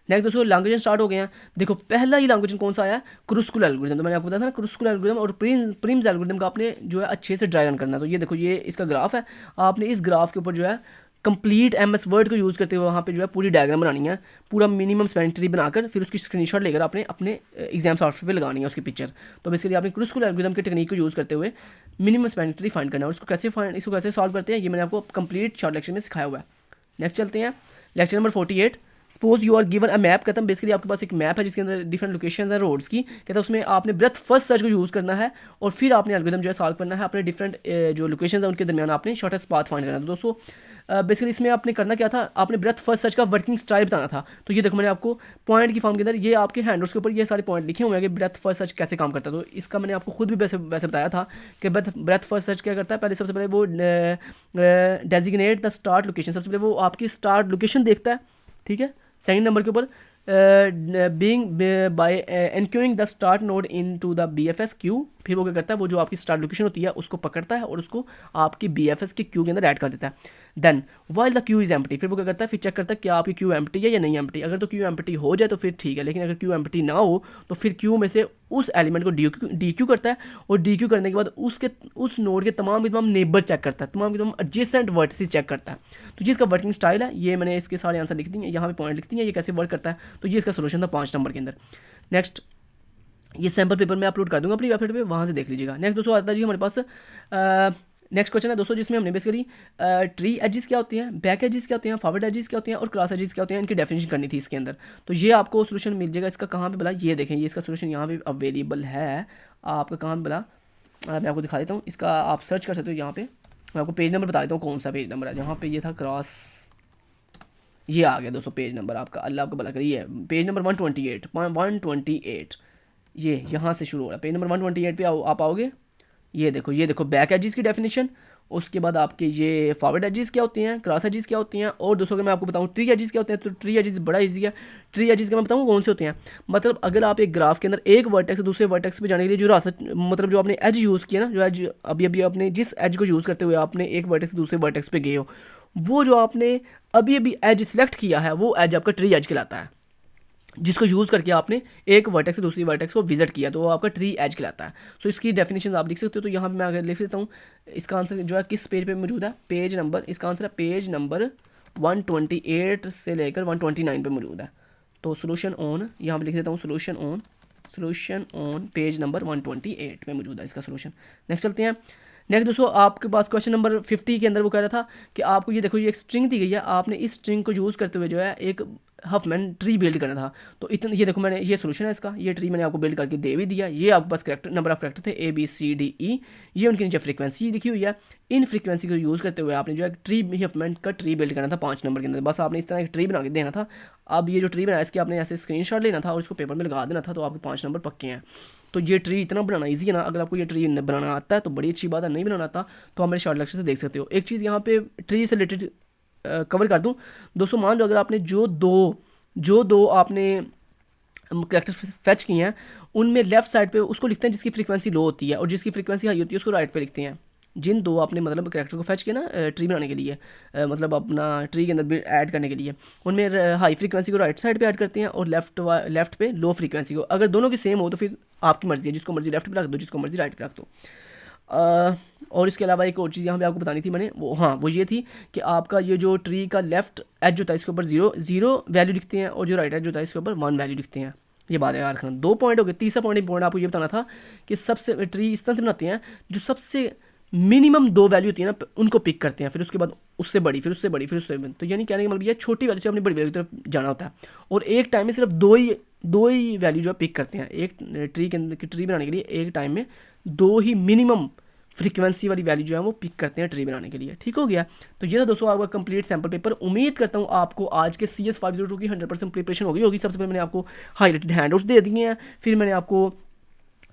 नेक्स्ट दोस्तों लैंग्वेज स्टार्ट हो गए हैं। देखो पहला ही लैंग्वेज कौन सा आया, क्रूस्कुल एल्गोरिथम। तो मैंने आपको बताया था ना क्रूस्कुल एल्गोरिथम और प्रिम्स एल्गोरिथम का आपने जो है अच्छे से ड्राई रन करना है। तो ये देखो ये इसका ग्राफ है, आपने इस ग्राफ के ऊपर जो है कंप्लीट MS वर्ड को यूज़ करते हुए वहाँ पे जो है पूरी डायग्राम बनानी है, पूरा मिनिमम स्पेंडिंग ट्री बनाकर फिर उसकी स्क्रीनशॉट लेकर आपने अपने एग्जाम सॉफ्टवेयर पे लगानी है उसकी पिक्चर। तो बेसिकली आपने क्रूस्कुल एल्गोरिथम की टेक्निक को यूज़ करते हुए मिनिमम स्पेंडिंग ट्री फाइंड करना है। और इसको कैसे सॉल्व करते हैं ये मैंने आपको कंप्लीट शॉर्ट लेक्चर में सिखाया हुआ है। नेक्स्ट चलते हैं lecture number 48। Suppose you are given a map. कहता है बेसिकली आपके पास एक मैप है जिसके अंदर डिफरेंट लोकेशंस हैं रोड्स की। कहता है उसमें आपने ब्रेथ फर्स्ट सर्च को यूज़ करना है और फिर आपने एल्गोरिथम जो है सॉल्व करना है अपने डिफरेंट जो लोकेशंस हैं उनके दरमियान आपने शॉर्टेस्ट पाथ फाइंड करना है। तो दोस्तों बेसिकली इसमें आपने करना क्या था, आपने ब्रेथ फर्स्ट सर्च का वर्किंग स्टाइल बताना था। तो ये देखो मैंने आपको पॉइंट की फॉर्म के अंदर ये आपके हैंडल्स के ऊपर ये सारे पॉइंट लिखे हुए हैं कि ब्रेथ फर्स्ट सर्च कैसे काम करता है। तो इसका मैंने आपको खुद भी वैसे बताया था कि ब्रेथ फर्स्ट सर्च क्या करता है। पहले सबसे पहले वो डेजिग्नेट द स्टार्ट लोकेशन, सबसे पहले वो आपकी स्टार्ट लोकेशन देखता है। ठीक है, सेकंड नंबर के ऊपर being by enqueuing the start node into the BFS queue. फिर वो क्या करता है, वो जो आपकी स्टार्ट लोकेशन होती है उसको पकड़ता है और उसको आपकी BFS के क्यू के अंदर ऐड कर देता है। Then while the queue is empty, फिर वो क्या करता है, फिर चेक करता है क्या आपकी क्यू एम्प्टी है या नहीं एम्प्टी। अगर तो क्यू एम्प्टी हो जाए तो फिर ठीक है, लेकिन अगर क्यू एम्प्टी ना हो तो फिर क्यू में से उस एलिमेंट को डी क्यू करता है, और डी क्यू करने के बाद उस नोड के तमाम नेबर चेक करता है, तमाम एडजेसेंट वर्टिसेस चेक करता है। तो ये इसका वर्किंग स्टाइल है। ये मैंने इसके सारे आंसर लिख दिए, यहाँ पे पॉइंट लिखती हैं ये कैसे वर्क करता है। तो ये इसका सोल्यूशन था 5 नंबर के अंदर। नेक्स्ट ये सैम्पल पेपर मैं अपलोड कर दूंगा अपनी वेबसाइट पे, वहाँ से देख लीजिएगा। नेक्स्ट दोस्तों आता है जी हमारे पास नेक्स्ट क्वेश्चन है दोस्तों, जिसमें हमने बेसिकली ट्री एजेस क्या होती हैं, बैक एजेस क्या होती हैं, फॉरवर्ड एजेस क्या होती हैं और क्रॉस एजेस क्या होती हैं, इनकी डेफिनेशन करनी थी इसके अंदर। तो ये आपको सोल्यूशन मिल जाएगा इसका। कहाँ पे बोला, ये देखें, ये इसका सोल्यूशन यहाँ पे अवेलेबल है आपका। कहाँ पे बोला, मैं आपको दिखा देता हूँ इसका, आप सर्च कर सकते हो यहाँ पे। मैं आपको पेज नंबर बता देता हूँ कौन सा पेज नंबर है। जहाँ पे ये था क्रॉस, ये आ गया दोस्तों पेज नंबर आपका, अल्लाह आपको भला करे, ये पेज नंबर 128 ये यहाँ से शुरू हो रहा है। पेज नंबर 128 पे आप आओगे, ये देखो बैक एजेस की डेफिनेशन, उसके बाद आपके ये फॉरवर्ड एजेस क्या होती हैं, क्रॉस एजेस क्या होती हैं, और दोस्तों अगर मैं आपको बताऊं ट्री एजेस क्या होते हैं, तो ट्री एजेस बड़ा इजी है। ट्री एजेस का मैं बताऊं कौन से होते हैं, मतलब अगर आप एक ग्राफ के अंदर एक वर्टेक्स से दूसरे वर्टेक्स पे जाने के लिए जो रास्ता, मतलब जो आपने एज यूज़ किया ना, जो एज अभी आपने जिस एज को यूज़ करते हुए आपने एक वर्टेक्स से दूसरे वर्टेक्स पे गए हो, वो जो आपने अभी एज सिलेक्ट किया है वो एज आपका ट्री एज कहलाता है, जिसको यूज़ करके आपने एक वर्टेक्स से दूसरी वर्टेक्स को विजिट किया, तो वो आपका ट्री एज कहलाता है। सो इसकी डेफिनेशन आप लिख सकते हो। तो यहाँ पे मैं अगर लिख देता हूँ, इसका आंसर जो है किस पेज पे मौजूद है, पेज नंबर, इसका आंसर है पेज नंबर 128 से लेकर 129 पे मौजूद है। तो सोल्यूशन ऑन, यहाँ पे लिख देता हूँ सोल्यूशन ऑन पेज नंबर 128 में मौजूद है इसका सोल्यूशन। नेक्स्ट चलते हैं। नेक्स्ट दोस्तों आपके पास क्वेश्चन नंबर 50 के अंदर वो कह रहा था कि आपको ये देखो, ये एक स्ट्रिंग दी गई है, आपने इस स्ट्रिंग को यूज़ करते हुए जो है एक हफमैन ट्री बिल्ड करना था। तो इतना ये देखो, मैंने ये सोल्यूशन है इसका, ये ट्री मैंने आपको बिल्ड करके दे भी दिया। ये आपके पास करेक्टर नंबर ऑफ करेक्टर थे ABCDE, ये उनके नीचे फ्रीक्वेंसी लिखी हुई है। इन फ्रीक्वेंसी को यूज़ करते हुए आपने जो है ट्री हफमैन का ट्री बिल्ड करना था 5 नंबर के अंदर। बस आपने इस तरह एक ट्री बना के देना था। अब ये जो ट्री बनाया इसके आपने ऐसे स्क्रीनशॉट लेना था और इसको पेपर में लगा देना था, तो आपके 5 नंबर पक्के हैं। तो ये ट्री इतना बनाना ईजी है ना, अगर आपको ये ट्री बनाना आता है तो बड़ी अच्छी बात है, नहीं बनाना आता तो आप मेरे शॉर्ट लेक्चर से देख सकते हो। एक चीज़ यहाँ पे ट्री से रिलेटेड कवर कर दूँ दोस्तों, मान लो अगर आपने जो दो आपने कैरेक्टर फैच किए हैं, उनमें लेफ्ट साइड पे उसको लिखते हैं जिसकी फ्रीक्वेंसी लो होती है, और जिसकी फ्रीक्वेंसी हाई होती है उसको राइट पे लिखते हैं। जिन दो आपने मतलब कैरेक्टर को फैच किया ना ट्री बनाने के लिए, मतलब अपना ट्री के अंदर ऐड करने के लिए, उनमें हाई फ्रीक्वेंसी को राइट साइड पे ऐड करते हैं और लेफ्ट पे लो फ्रीक्वेंसी को। अगर दोनों की सेम हो तो फिर आपकी मर्जी है, जिसको मर्जी लेफ्ट पे रख दो, जिसको मर्जी राइट पे रख दो। और इसके अलावा एक और चीज़ यहाँ पे आपको बतानी थी मैंने, वो ये थी कि आपका ये जो ट्री का लेफ्ट एज होता है इसके ऊपर जीरो वैल्यू लिखते हैं, और जो राइट एज होता है इसके ऊपर 1 वैल्यू लिखते हैं। ये बात है यार, 2 पॉइंट हो गए। तीसरा पॉइंट आपको ये बताना था कि सबसे ट्री इस तरह से बनाते हैं जो सबसे मिनिमम 2 वैल्यू होती है ना, उनको पिक करते हैं, फिर उसके बाद उससे बड़ी, फिर उससे बड़ी, फिर उससे बड़ी। तो यानी कहने का मतलब ये छोटी वैल्यू से अपनी बड़ी वैल्यू की तरफ जाना होता है, और एक टाइम में सिर्फ दो ही वैल्यू जो है पिक करते हैं। एक ट्री के अंदर ट्री बनाने के लिए एक टाइम में 2 ही मिनिमम फ्रीक्वेंसी वाली वैल्यू जो है वो पिक करते हैं ट्री बनाने के लिए। ठीक हो गया। तो ये था दोस्तों आपका कंप्लीट सैम्पल पेपर। उम्मीद करता हूँ आपको आज के CS 502 की 100% प्रिपरेशन होगी। सबसे पहले मैंने आपको हाईलाइटेड हैंडआउट्स दे दिए हैं, फिर मैंने आपको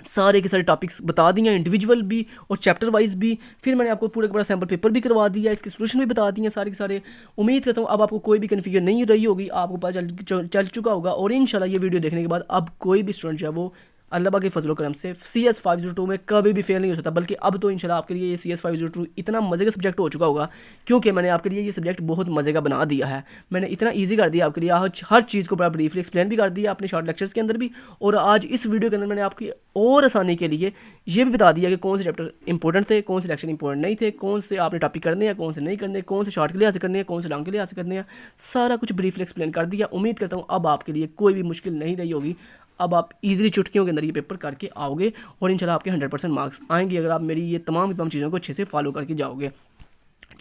सारे के सारे टॉपिक्स बता दिए हैं, इंडिविजुअल भी और चैप्टर वाइज भी। फिर मैंने आपको पूरा का पूरा सैम्पल पेपर भी करवा दिया, इसके सोल्यूशन भी बता दिए सारे के सारे। उम्मीद करता हूँ अब आपको कोई भी कन्फ्यूजन नहीं रही होगी, आपको पता चल चुका होगा। और इंशाल्लाह ये वीडियो देखने के बाद अब कोई भी स्टूडेंट जो है वो अल्लाह के फजल करम से CS 502 में कभी भी फेल नहीं हो सकता, बल्कि अब तो इंशाल्लाह आपके लिए ये CS 502 इतना मज़े का सब्जेक्ट हो चुका होगा, क्योंकि मैंने आपके लिए ये सब्जेक्ट बहुत मज़े का बना दिया है। मैंने इतना ईजी कर दिया आपके लिए, हर चीज़ को बड़ा ब्रीफली एक्सप्लेन भी कर दिया अपने शॉर्ट लेक्चर्स के अंदर भी, और आज इस वीडियो के अंदर मैंने आपकी और आसानी के लिए ये भी बता दिया कि कौन से चैप्टर इंपॉर्टेंट थे, कौन से लेक्चर इंपॉर्टेंट नहीं थे, कौन से आपने टॉपिक करने हैं, कौन से नहीं करने, कौन से शॉर्ट के लिए हासिल करने हैं, कौन से लॉन्ग के लिए हासिल करने हैं, सारा कुछ ब्रीफली एक्सप्लेन कर दिया। उम्मीद करता हूँ अब आपके लिए कोई भी मुश्किल नहीं रही होगी। अब आप इजीली चुटकियों के अंदर ये पेपर करके आओगे और इंशाल्लाह आपके 100% मार्क्स आएंगे अगर आप मेरी ये तमाम चीज़ों को अच्छे से फॉलो करके जाओगे।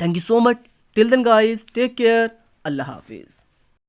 Thank you so much. Till then guys, take care, अल्लाह हाफिज़।